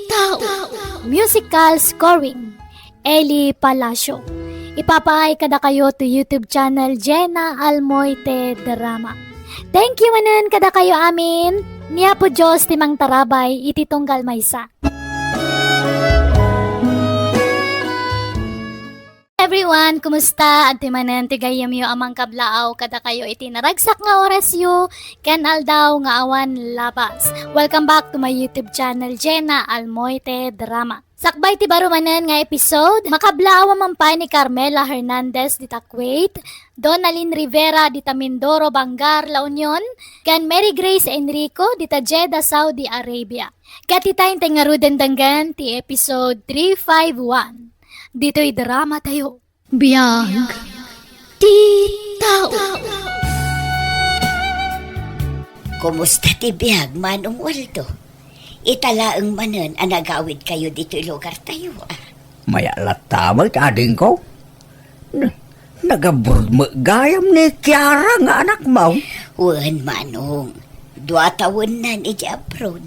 tao. Musical scoring, Eli Palacio. Ipapaay kada kayo to YouTube channel Jenna Almoite Drama. Thank you manan kada kayo amin. Niya po Diyos timang tarabay iti tunggal maysa. Everyone, kumusta? At timanan tigayam yo amang kablaaw kada kayo iti naragsak nga oras yo ken aldaw nga awan labas. Welcome back to my YouTube channel Jenna Almoite Drama. Sakbay ti barumanan nga episode, makablaaw man ni Carmela Hernandez dita Kuwait, Donalyn Rivera dita Mindoro, Bangar, La Union, ken Mary Grace Enrico dita Jeddah, Saudi Arabia. Katitayin tayo nga ruden danggan ti episode 351. Dito'y drama tayo. Biyag ti tao. Kumusta ti biyag, Manong Waldo? Italaang manan ang nagawid kayo dito lugar tayo, ah. Mayalat tamag ading ko. Nagaburmagayam ni Kiara nga anak mo. Wan, Manong. 2 taon na ni abroad.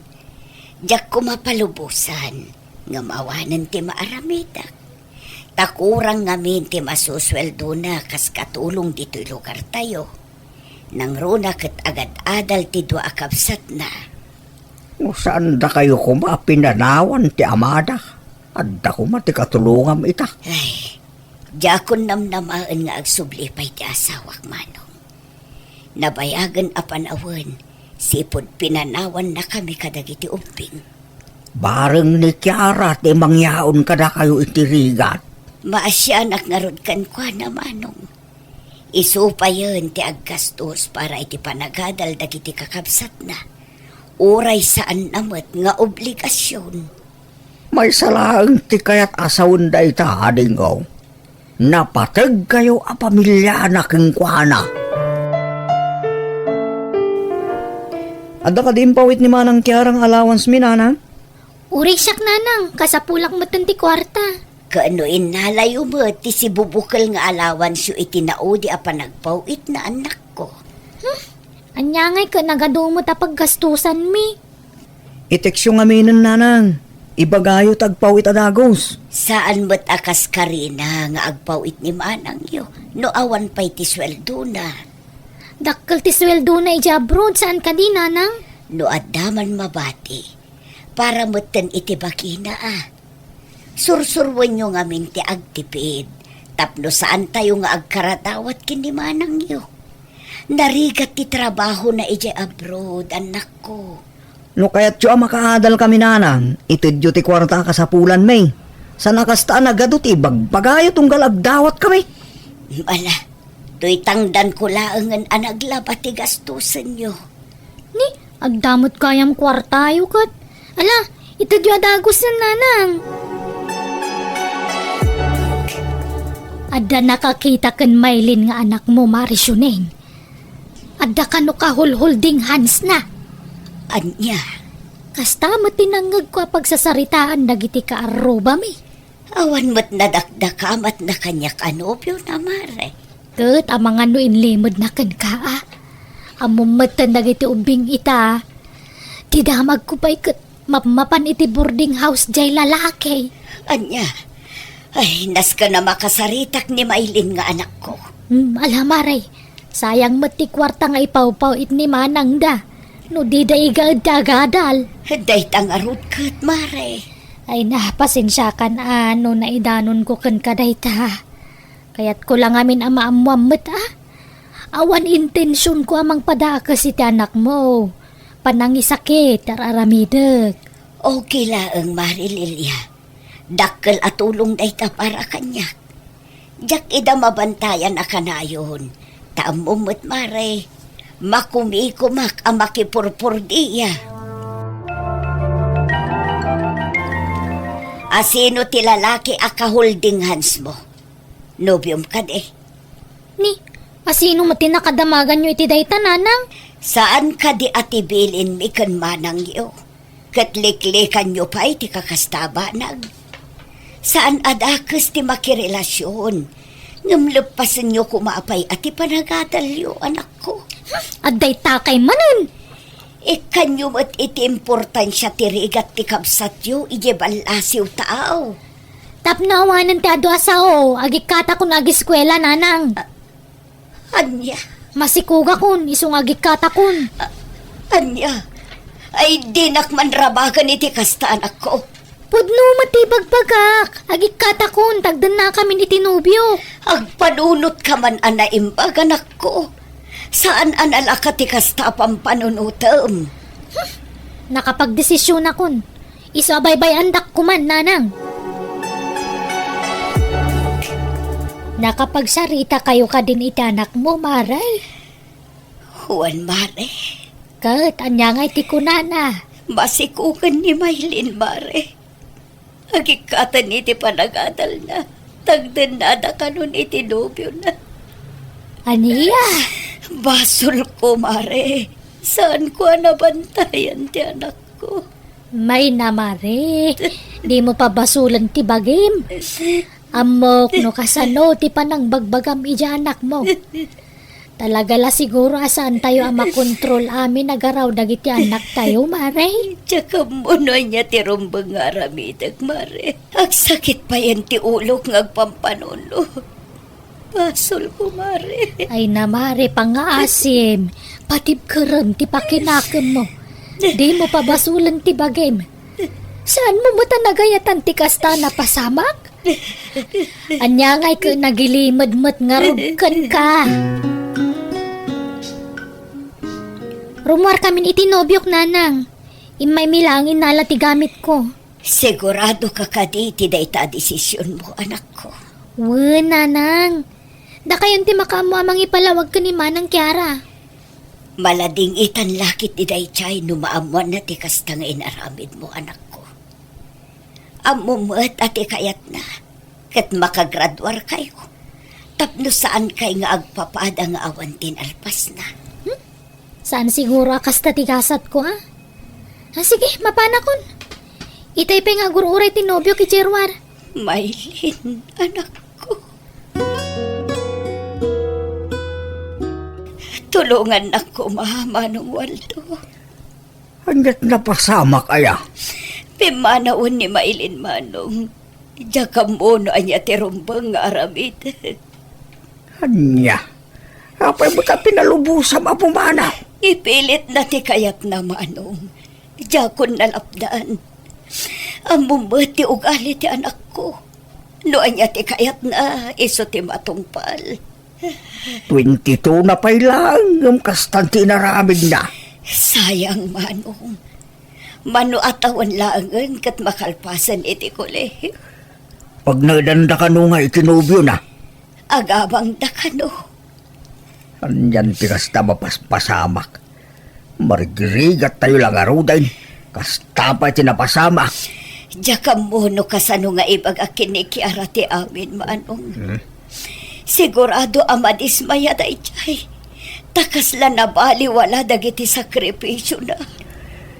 Diyak kumapalubusan. Nga mawanan ti maaramidak. Takurang ngamin ti masusweldo na kas katulong dito lugar tayo. Nang runa kat agad-adal ti 2 akabsat na. Saan da kayo kumapinanawan ti amada? Adda kuma ti katulungam ita. Ay, diakon namnamaan nga agsublipay ti asawak, Manong. Nabayagan apan awan, sipod pinanawan na kami kadagiti umping. Bareng ni Kiara ti mangyaon kada kayo itirigat. Maasyanak nga rod kan kwa na, Manong. Isupa yun ti aggastos para iti panagadal dagiti kakabsat na. Uray saan namat nga obligasyon. May salaang ti kayat asawon da ita ading ko. Napatag kayo a pamilya na kingkwana. Adda ka din pawit ni Manang Kiarang allowance minana? Uri siyak nanang, kasapulak mo ti kwarta. Kaanuin nalayo mo ti si bubukal nga alawan siyo itinaudi a panagpawit na anak ko. Anyangay ka nagadumot a paggastusan mi. Iteksyo nga minan nanang. Ibagayo tagpawit adagos. Saan mo't akas karina nga agpawit ni manang yo, no awan pa'y ti sweldo na. Dakkel ti sweldo na ija abroad, saan ka di nanang? No adaman mabati, para mo't itibaki na Sursurwan nyo nga minti agtipid, tapno saan tayo nga agkaratawat kini manang yo. Narigat ti trabaho na ija abroad, anak ko. No kaya't yung makaadal kami nanang, itidyo ti kwarta kasapulan may. Sa nakastaan agado ti bagbagayo tunggal agdawat kami. Ala, to'y tangdan ko laangan anaglaba ti gastusan nyo. Ni, agdamot kayam kwarta yo kat. Ala, ito di adagos na nanang. Adda nakakita kan Maylin nga anak mo Marisyuneng. Adda ka no kahul-holding hands na. Anya, Kasta matinangag ko pagsasaritaan dagiti ka aruba mi. awan mo't nadakdakamat na kanyak anobyo na mare. Kat amang ano inlimod na kan ka Amumatan dagiti ubing ita. Tidamag ko pa'y kat mapan iti boarding house jay lalaki. Anya, ay nas ka na makasaritak ni Maylin nga anak ko. Alamaray, sayang mati kwarta nga ipaw-paw it ni manang da. No di da igadal. Dahit ang arut kat mare. Ay pasensya kan ano na idanon ko kan kadayta. Kaya't ko lang amin amaamuamot Awan intensyon ko amang padakas iti anak mo. Panangisakit araramideg. Okay laang mare Lilia. Dakkel at tulong dayta para kanyak. Jak ida mabantayan a kanayon. Taamumot mare. Makumikumak ang makipurpur diya. Asino ti lalaki a kaholding hands mo? Nobyom ka de. Ni, asino mo tinakadamagan nyo iti dayta nanang? Saan ka di atibilin mi kan manang yo? Katliklikan nyo pa iti kakastabanag. Saan adakas ti makirelasyon? Ngamlepasan nyo kumaapay ati panagadalyo anak ko. At dayta kay manan. Ikanyo mo't iti importansya ti rigat ti kabsat yo ijebalasiw taaw. Tapnawanan ti ado asao, agikata kun agiskwela nanang. Anya, Masikuga kun, isong agikata kun. anya, ay dinak man rabagan iti kasta anak ko. Pudno matibagbagak, agikata kun, tagdan na kami ni tinubyo. Agpanunot ka man anaimbag anak ko. Saan analaka ti kasta pampanunutam? Nakapagdesisyon akon. Isabaybay andak ko man, nanang. Nakapagsarita kayo ka din itanak mo, Maray. Juan mare, Kat, anyangay ti kunana. masikukan ni Maylin mare. Agikatan iti panagadal na. Tagdan na da kanon iti nobyo na. Aniya, Basol ko, mare. Saan ko nabantayan ti anak ko? may namare. Di mo pa basulan ti bagim. Amok no kasano ti panang bagbagam ija anak mo. Talaga la siguro asaan tayo ang makontrol amin nagaraw dagiti anak tayo, mare. Tsaka muna niya ti rumbang aramidag, mare. Ang sakit pa yan ti ulok ngagpampanulo. Basol ko, mare. Ay namare pangaasim. Patib kerem ti pakinakem mo. Di mo pa basulan ti bagim. Saan mo muta nagayatan ti kasta na pasamak? Anyangay ka nagilimad-mat nga rugkan ka. Rumor kami iti nobyok nanang. Imay milangin nala ti gamit ko. Sigurado ka kaditi da ita desisyon mo, anak ko. Nanang. Da kayon ti makamu amang ipalawag ka ni Manang Kiara. Malading itan lakit ti daychay numaamuan na ti kasta nga inaramid mo, anak ko. Amumuat ati kayat na. Kat makagradwar kayo. Tapno saan kay nga agpapada nga awantin alpas na. Saan siguro akas tatigasat ko, ha? Sige, mapana kon. Itay pa nga gururay tinobyo ki Jerwar. Maylin, anak ko. Tulungan ako, Manong Waldo. Hanggat napasama kaya. Pimanaon ni Maylin, Manong. Diya ka mono anya tirumbang nga aramid. Anya. Apay mo ta pinalubusam apumana. Ipilit na ti kayat na, Manong. Diya ko nalapdaan. Ang bumati ugali ti anak ko. No anya ti kayat na iso ti matungpal. 22 na pay lang yung kastanti naramig na. Sayang, Manong. Mano atawan laangan kat makalpasan iti kolehiyo. Pag nagdanda ka nung nga ikinubyo na. Agabang dakano. Andyan pikasta mapaspasamak. Marigirigat tayo lang arudain. Kasta pa tinapasama. Diya ka mono kasano nga ibag akinikiara ti amin, Manong. Sigurado amadismaya da ichay. Takas la nabali wala dagiti sakripisyo na.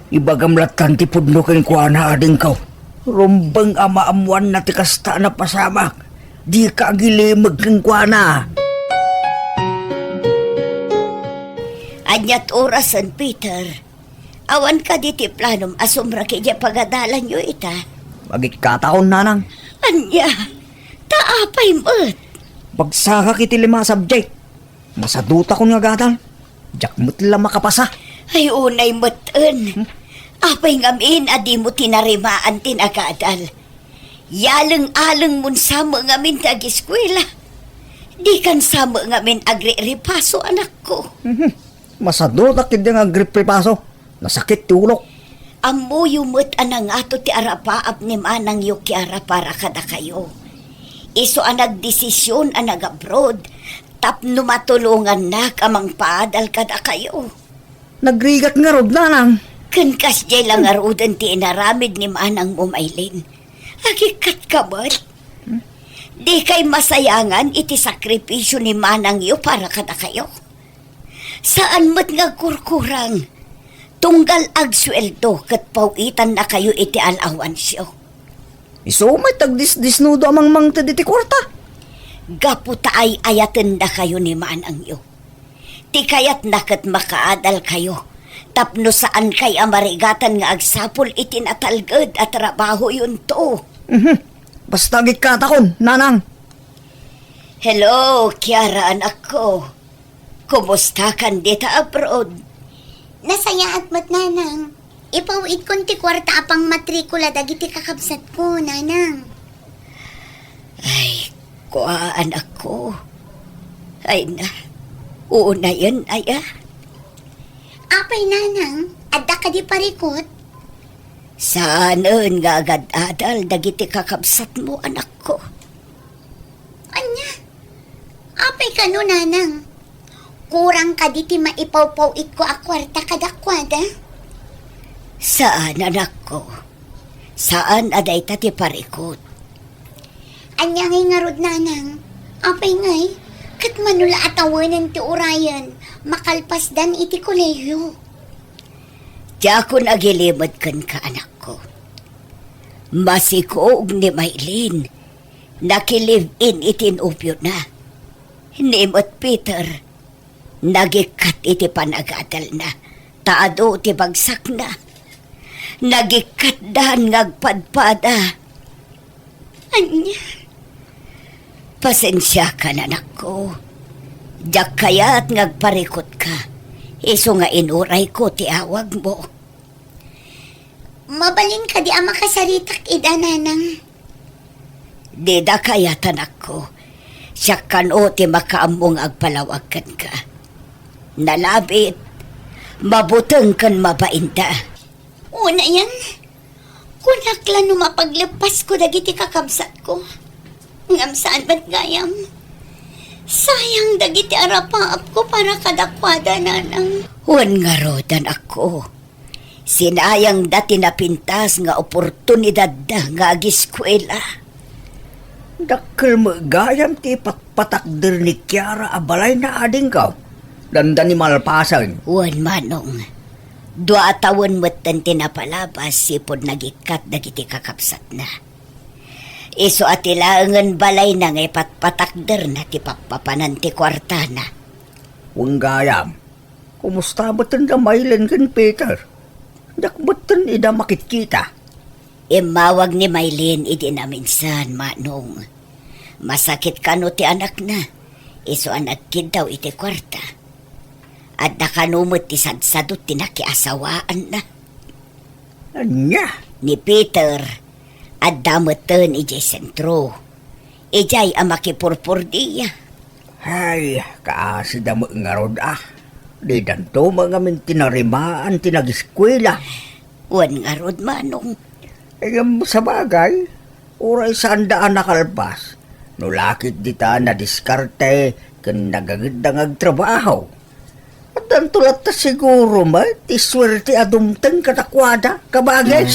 Ibagamlatan ti pudno ken kuana ading kaw. Rumbang amaamuan na ti kasta na pasamak. Di ka agilimag ken kuana. Anyat orasan, Peter. Awan ka di ti planom asumra kaya pagadalan nyo ita. Magikataon nanang. Anya, taapay mo't. Pagsaka kiti 5 subject. Masaduta ko nga gadal. Diyak mo't lang makapasa. Ay unay mo't-en. Apay ngamin adi mo tinarimaan tinagadal. Yalang-alang mun sama ngamin tag-eskwela. Di kan sama ngamin agri-ripaso anak ko. Masaduta kiti nga agripripaso. Nasakit ti ulok. Amuyo mo't anang ato ti arapaap ni Manang Yukiara para kada kayo. Iso ang nagdesisyon ang nag-abroad. Tapno matulungan na kamang paadal kada kayo. Nagrigat nga rod nanang. Kankas jay lang arudan ti inaramid ni Manang Mumaylin. Agikat ka ba't? Di kay masayangan iti sakripisyo ni Manang yu para kada kayo. Saan mo't nga kurkurang? Tunggal agsweldo kat pawitan na kayo iti alawansyo. Iso may tagdisnudo amang mang taditi kwarta. Gaputa ay ayaten na kayo ni Manang yu. Ti kayat nakat makaadal kayo. Tapno saan kay amarigatan nga agsapol itinatalgad at trabaho yun to. Basta gikatakon, nanang. Hello, Kiara anak ko. Kumusta kan dita abroad? Nasaya at mat, nanang. Ipawid kon ti kwarta apang matrikula dagiti kakabsat ko, nanang. Ay, kuha anak ko. Ay na, una yan, aya. Apay, nanang, adda ka di parikot. Saan nga agad-adal dagiti kakabsat mo, anak ko? Anya? Apay ka no, nanang. Kurang ka di ti maipaw-pawid ko a kwarta kadakwada. Saan, anak ko? Saan aday tati parikot? Anya ngay nga rod, nanang. Apay ngay, kat manula atawanan ti urayan, makalpasdan iti kolehiyo. Diya ko nagilimod kan ka, anak ko. Masikoog ni Maylin. Nakilive-in itinupyo na. Nimot Peter. Nagikat iti panagadal na. Taado ti bagsak na. Nagikat dahan ngagpadpada. Anya? Pasensya ka na, anak ko. Diyak kaya't ngagparikot ka. Iso nga inuray ko ti awag mo. Mabalin ka di ama kasaritak ida, nanang. Di da kaya't anak ko. Siya kan o ti makaamong agpalawagan ka. Nalabit. Mabutang kan mabainda. Una yan. Kunakla no mapaglepas ko dagiti kakabsat ko. Ngam saan ba't gayam? Sayang dagiti arapaap ko para kadakwada, nanang. Huwag nga rodan ako. Sinayang dati napintas nga oportunidad da nga agiskwela. Dakkel mo gayam ti patpatakder ni Kiara abalay na ading kaw. Danda ni malpasan. Huwag manong. Dua taon mo't tinapalabas, sipod nagikat dagiti kakapsat na. Iso at ilaangan balay na ngay patpatakder na ti pakpapanan ti kwarta na. Huwag gayam. Kumusta ba tan damaylan kan Peter? Dak ba't tan ida makitkita? Imawag ni Maylin idi na minsan, manong. Masakit ka no ti anak na. Iso anak kid daw iti kwarta. At nakanumot ti sadsadot ti nakiasawaan na. Anya? Ni Peter, at damotan ijay sentro. Ijay ang makipurpur diya. Ay, kaasi da mo nga rod ah. Di danto mga min tinarimaan tinagiskwela. Wan nga rod, manong. Ayam sa bagay, uray saan daan nakalpas. Nulakit dita na diskarte kan nagagandang agtrabaho. At ang tulat ta siguro ma, ti swerte adumtang katakwada, kabagay.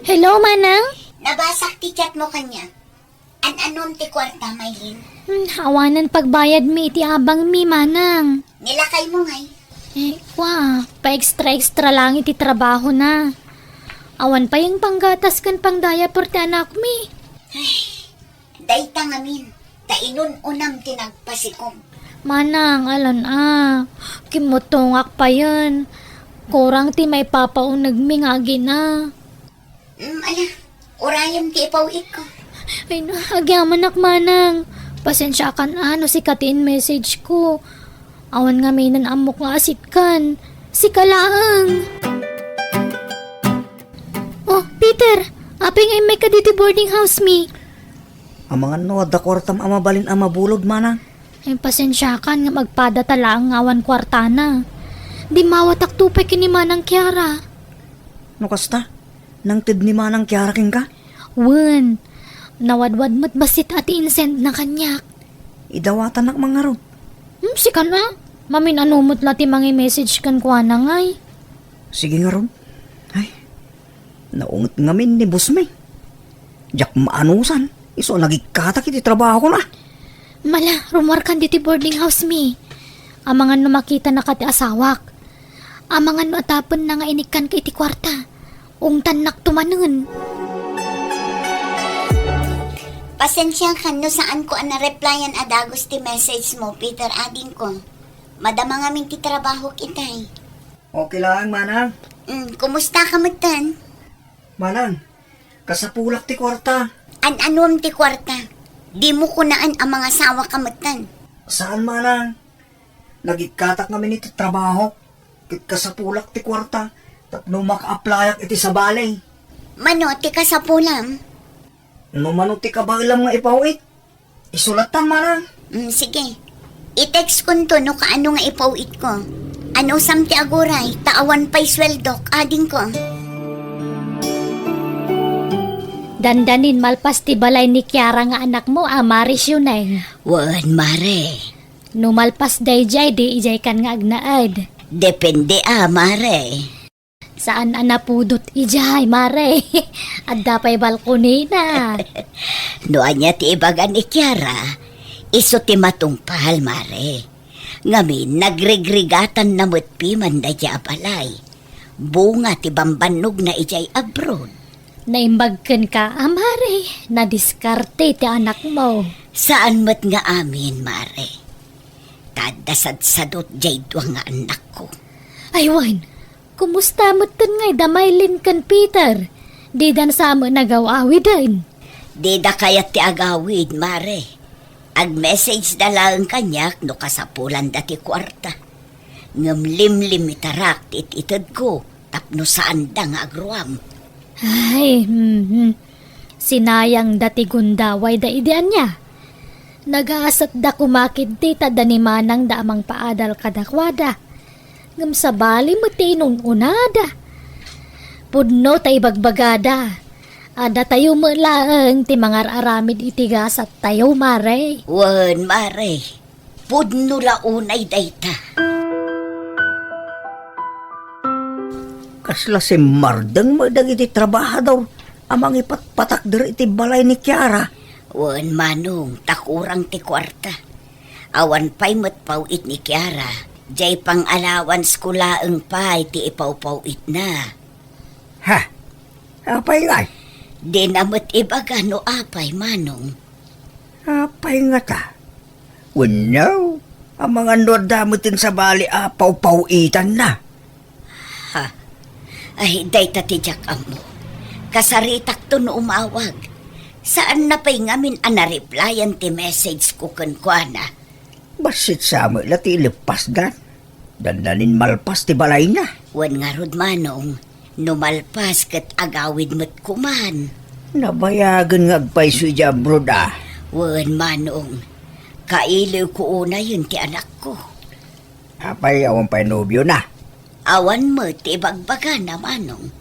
Hello, Manang? Nabasak ti chat mo kanya. An-anon ti kwarta, Maylin? Hawanan pagbayad mi iti abang mi, Manang. Nilakay mo ngay. Pa-extra lang iti trabaho na. Awan pa yung panggatas kan pangdaya por ti anak mi. Dayta ngamin. Tainon unam tinagpasikong. Manang, alan kimutungak pa yan. Kurang ti may papaunag mi nga gina. Ala, orayam ti ipawit ko. Ay, agyaman ak, Manang. Pasensya kan si katin message ko. Awan nga may nanamok nga asit kan. Si Kalaang. Oh, Peter. Aping ay may kaditi boarding house mi. Ang mga no, da kwartam amabalin amabulod manang. Ay, pasensya kan nga magpada tala ang awan kwartana. Di mawatak tupay kini Manang Kiara. No kasta? Nang tid ni manang Kiara king ka? Wen, nawadwad mo't basit at insend na kanyak. Idawatan nak mga rod. Si ka na. Mamin anumot lati mga message kan kuha na ngay. Sige nga rod. Ay, naungot ngamin ni Busmay. Jak maanusan. Iso nagikatak iti trabaho ko na. Mala, rumor kan diti boarding house mi. Amangan no makita na kati asawak. Amangan no atapon na nga inikan ka iti kwarta. Ungtan nak tumanon. Pasensya ka no saan ko ang na-replyan adagos ti message mo, Peter, ading ko. Madama nga min ti trabaho kitay. Okay lang, manang. Kumusta ka matan? Manang, kasapulak ti kwarta. An-anom ti kwarta. Di mo kunaan ang mga sawa ka matan. Saan, manang? Nagikatak namin iti trabaho. Kit kasapulak ti kwarta. Tapno maka-applyak iti sa balay. Mano, ti ka sa pulam? No manuti ka ba ilang nga ipawit? Isulatan, manang. Sige. I-text ko to no kaano nga ipawit ko. Ano samti aguray, taawan pa'y sweldok, ading ko. Dandanin malpas ti balay ni Kiara nga anak mo, Maris yun ay. Wan, mare. Numalpas dayjay di ijay kan nga agnaad. Depende mare. Saan anapudot ijay, mare? At dapay balkoni na. Noan niya ti ibagan ni Kiara, iso ti matungpal, mare. Ngamin, nagregrigatan na mutpi man da dya balay. Bunga ti bambanog na ijay abroad. Naimbagkan ka, mare. Nadiskarte ti anak mo. Saan mat nga amin, mare? Tadasad-sadot jay dwa nga anak ko. Aywan, kumusta mo tan ngay damaylin kan Peter? Di dan sa mo nagawawi din. Di da kayat ti agawid, mare. Ag-message na lang kanyak no kasapulan dati kwarta. Ngamlimlim itarak ititad ko tapno saan da nga agruam. Ay, sinayang dati gundaway da idean niya. Nagaasat da kumakid ti tadanimanang da amang paadal kadakwada. Ngam sa bali mo tinong unada. Pudno tay bagbagada. Ada tayo mo lang ti mangar aramid itigas at tayo mare. Wan, mare. Pudno launay dayta. Kasla si Mardang madag iti trabahador. Amang ipatpatakder iti balay ni Kiara. Wan, manong, takurang ti kwarta. Awan pa'y matpawit ni Kiara. Jay pang allowance ko laeng pa, iti ipaw-pawit na. Ha? Apay nga. Di namot ibaga no apay, Manong. Apay nga ta. Wanaw. Ang mga nordamutin sa bali apaw-pawitan na. Ay, day tatijak amo. Kasaritak to no umawag. Saan na pa'y ngamin ana-replyan ti message ko kuana? Basit sa mo lati ilipas dan. Dandanin malpas ti balay na. Wan nga rod, Manong. Numalpas kat agawid mo't kuman. Nabayagan nga agpay siya broda. Wan, Manong. Kailiw ko una yun ti anak ko. Apay awang pa'y nobyo na. Awan mo ti bagbaga na, Manong.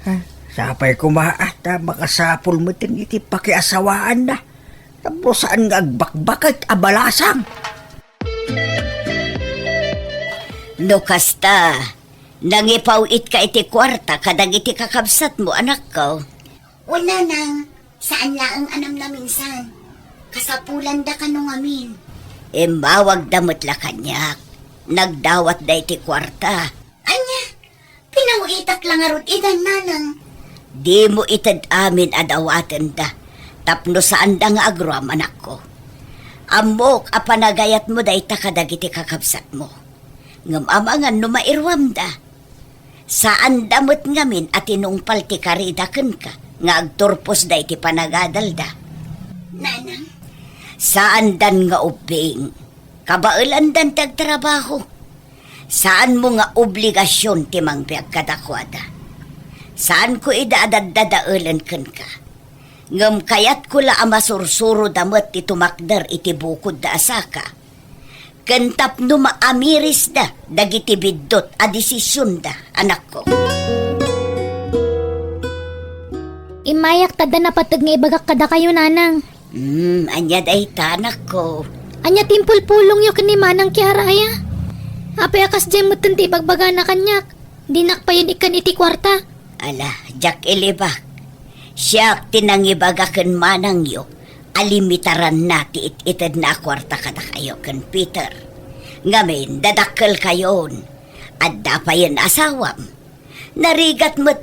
Ha? Sapay kumaata, makasapol mo tin iti pakiasawaan na. Tapos saan nga agbakbakit abalasang? No kasta, nangipawit ka iti kwarta kadag iti kakabsat mo, anak ko. Wala nang. Saan laang anam na minsan? Kasapulan da ka nung amin. Imbawag damot la kanyak. Nagdawat da iti kwarta. Anya, pinawitak lang arod idan nanang. Di mo itad amin adawaten da. Tapno saan da nga agram, anak ko. Amok apanagayat mo da ita kadag iti kakabsat mo. Ngamamangan no mairwam da. Saan damot ngamin at inungpal ti karidaken ka. Nga agturpos da iti panagadal da. Nanang, Saan dan nga ubing? Kabailan dan tagtrabaho. Saan mo nga obligasyon ti mangbiag kadakwada? Saan ko idadadadaulan ken ka? Ngam kayat ko la amasursuro damot ti tumakder iti bukod da asaka. Kentap no maamiris da dagiti biddot a desisyon da, anak ko. Imayak tada na patag nga ibagak kada kayo, nanang. Anya day ta, anak ko. Anya timpul-pulong yo kani manang Kiara aya. Apay akas dyan mo tanti bagbaga na kanyak. Dinak pa yun ikan iti kwarta. Ala, Jack Ilibak. Siya tinangibaga ken manang yo. Alimitaran nati itid na kwarta kada kayo ken Peter. Ngamin, dadakkel kayon. Adda pa yan asawam. Narigat mo't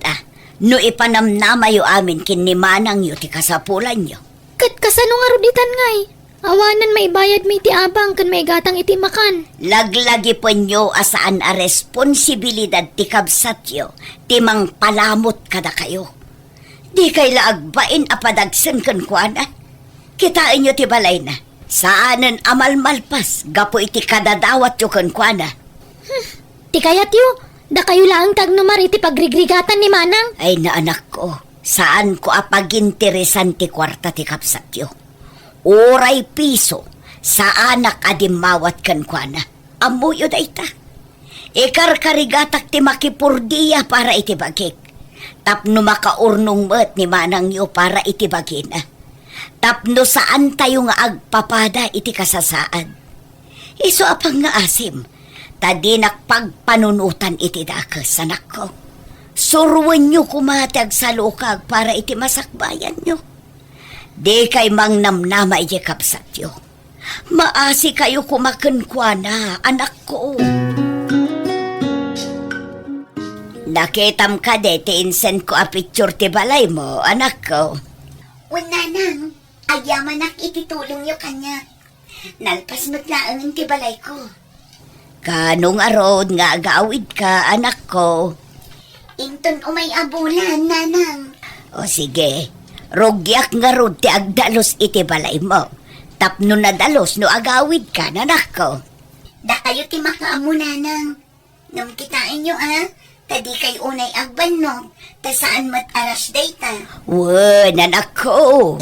no ipanamnamayo amin kin ni manang yo ti kasapulan yo. Kat kasano nga ruditan ngay. Awanan may bayad may ti abang kan may gatang iti makan. Laglagi po nyo asaan a responsibilidad ti kabsat yo, ti mang palamot kada kayo. Di kay laagbain apadagsen kan kuana. Kitain nyo ti balay na. Saanan amalmalpas, gapo iti kadadawat yo kan kuana. Ti kayat yo, da kayo lang tagnumar iti pagrigrigatan ni manang. Ay na anak ko, saan ko apaginteresan ti kwarta ti kabsat yo? Oray piso, sa anak adimawat kan kuana. Amuyo da ita. Ikarkarigatak ti makipurdiya para iti bagik. Tapno makaurnong met ni manang yo para iti bagina. Tapno saan tayo nga agpapada iti kasasaan. Iso apang nga asim, tadinak pagpanunutan iti dakas, anak ko. Surwan nyo kumatag sa lukag para iti masakbayan nyo. Di kay mang namnama iti kapsat yo. Maasi kayo kumakenkwana, anak ko. Nakitam ka de, ti-insend ko a picture ti balay mo, anak ko. wala nang. Ayaman ak ititulong yo kanya. Nalpas mo't laang ti balay ko. Kanong arod nga agawid ka, anak ko. Inton umay abulan, nanang. O sige, rogyak nga rod ti agdalos iti balay mo. Tapno na dalos no agawid ka, anak ko. Da kayo ti makaamu, nanang. Nung kitain nyo, tadi kay unay agban, no? Ta saan mat aras data. Wan, anak ko.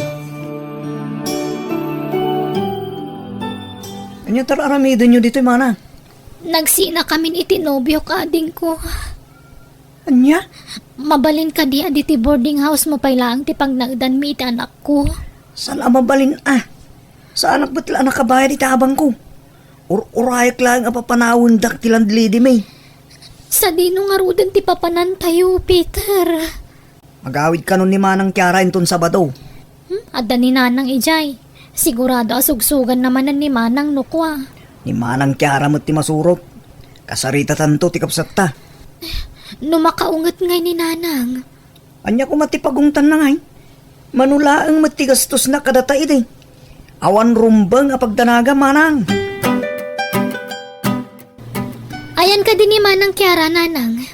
Anyo tararamido nyo dito, mana? Nagsina kami iti nobyo kading ko. Anya? Mabalin ka di aditi boarding house mo pay lang ti pagnagdan mi iti anak ko. Saan mabalin Saan ba't nakabayad itabang ko? Urayak lang ang papanawon dak tilandlidi may. Sa dino nga rudan ti papanan tayo, Peter. Magawid ka nun ni Manang Kiara inton Sabado. Adda ni nanang ijay. Sigurado asugsugan naman ni manang nukwa. Ni Manang Kiara mo't ti masurot. Kasarita tanto ti kapsat ta. No makaungat ngay ni nanang. Anya ko matipagungtan na ngay. Manulaang matigastos na kadata iti. Awan rumbang apagdanaga manang. Ayan ka din ni manang Kiara, nanang.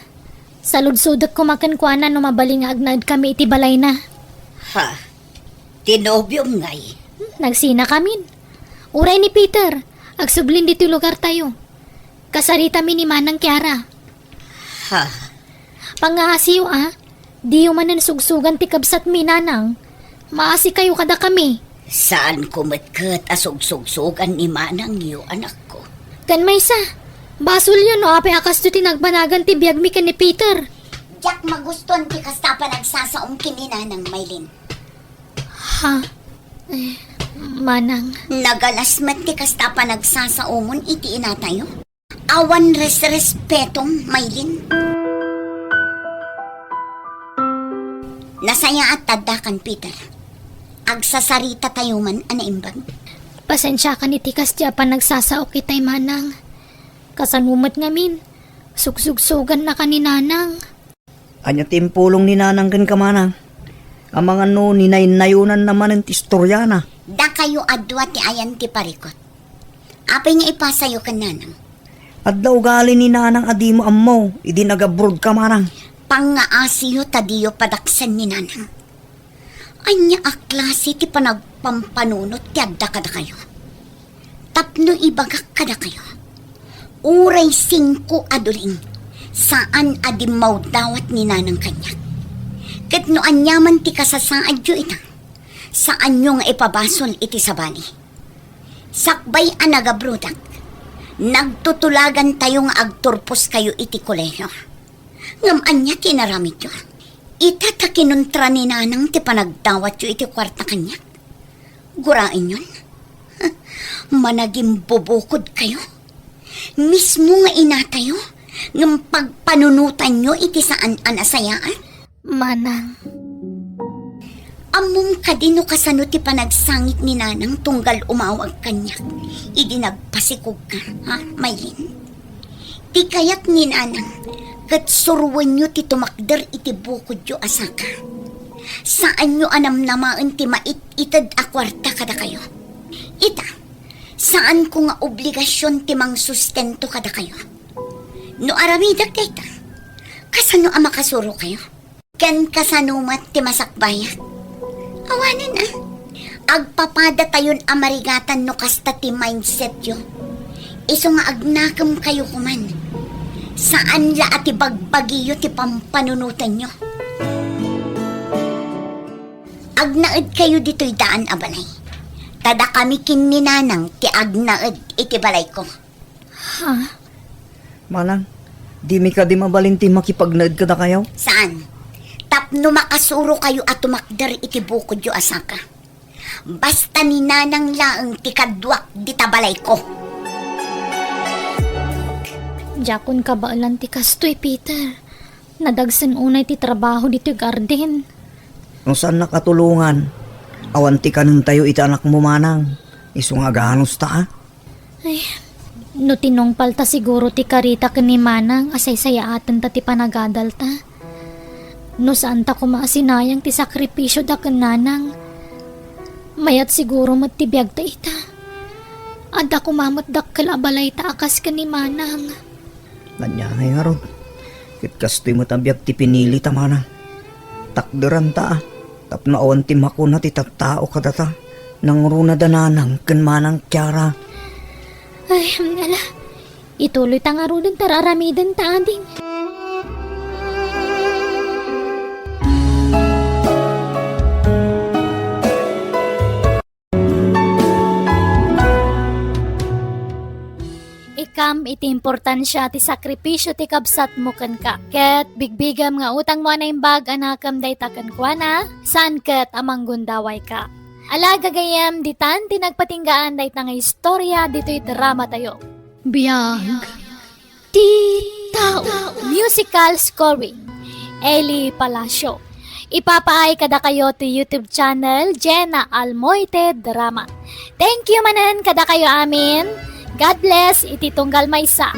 Saludsudak kumakan kuana no mabaling nga agnaad kami iti balay na. Ha? Tinobyom ngay. Nagsina kamin. Uray ni Peter, agsublin dito lugar tayo. Kasarita mi ni manang Kiara. Ha? Pangasiyo di man na sugsugan ti kabsat mi nanang. Maasi kayo kada kami. Saan kumatkat asog-sugsugan ni manang yu anak ko? Kan may sa. Basol yun no ape akas to tinagbanagan ti biyag mi kan ni Peter. Jack maguston ti kasta pa nagsasaong kinina ng Maylin. Ha? Manang. Nagalasmat ti kasta pa nagsasaumon iti ina tayo. Awan respetong Maylin. Nasaya at tadakan Peter. Agsasarita tayo man anaimbag. Pasensya ka ni tikas tiya pa nagsasaok kitay manang. Kasanumat ngamin. Sugsugsugan na ka ni nanang. Anya timpulong ni nanang kan kamanang. Ang mga no ninay-nayunan naman ng istorya na. Da kayo adwa ti ayan ti parikot. Apay nga ipasayo ka nanang. At daw gali ni nanang adimo ammo. Idi nagabrod ka manang. Pangaasiyo tadiyo padaksan ni nanang. Anya aklase ti panagpampanunot ti adda kada kayo. Tapno ibagak kada kayo. Uray 5 aduling. Saan adimaw dawat ni nanang kanya. Kat no anyaman ti kasasaad yu ita. Saan nyo nga ipabasol iti sabali. Sakbay anagabrudak. Nagtutulagan tayo nga agturpos kayo iti koleyo. Ngam anya kinaramit yu. Ita ta kinuntra ni nanang ti panagdawat yu iti kwarta kanya. Gurain yun. Managing bubukod kayo. Mismo nga ina tayo. Ngam pagpanunutan nyo iti saan anasayaan. Manang. Among kadino kasano ti panagsangit ni nanang tunggal umawag kanya. Idi nagpasikog ka, ha, Maylin? Ti kayak ni nanang, kat surwan nyo ti tumakder iti bukod yo asaka. Saan nyo anamnamaan ti mait-itad akwarta kada kayo? Ita, saan ko nga obligasyon ti mang sustento kada kayo? No aramidak data, kasano ang makasuro kayo? Kan kasanumat ti masakbayat? Awanan agpapada tayon amarigatan no kasta ti mindset yo. Iso nga agnakam kayo kuman. Saan la ati bagbagiyo ti pampanunutan nyo? Agnaed kayo dito'y daan abalay. Tada kami kininanang ti agnaed iti balay ko. Manang, di mi ka di mabalinti makipagnaed ka na kayo? Saan? Tapno makasuro kayo at tumakder iti bukod yo asaka. Basta ni nanang laang ti kadwak di tabalay ko. Jakon ka ba alam ti kastoy, Peter? Nadagsan unay ti trabaho dito garden. Kung saan nakatulungan, awanti ka nun tayo iti anak mo manang. Iso nga ganos ta No tinong palta siguro ti karita kani manang asay sayaatan ta ti panagadal ta. No saan ta kumaasinayang ti sakripisyo da kananang. Mayat siguro matibiyag ta ita. Adda kumamot dakkal abalay ta akas kani manang. Nanya ngay nga ron. Kitkastoy mo tabiyag ti pinili ta manang. Takderan ta tapno awan ti makuna ti tattao kadata. Nang runa dananang ken manang Kiara. Ay, ala. Ituloy ta nga ron tararamidan ta ading. Ikam iti importansya ti sakripisyo ti kabsat mo ken ka. Ket bigbigam nga utang mo na imbag anakam day taken kuana, saan ket amang gundaway ka. Ala gagayam ditan ti nagpatinggaan day nga istorya dito'y drama tayo. Biyag. Ti Tao. Musical scoring. Eli Palacio. Ipapaay kada kayo to YouTube channel Jenna Almoite Drama. Thank you manan kada kayo amin. God bless, iti tunggal maysa.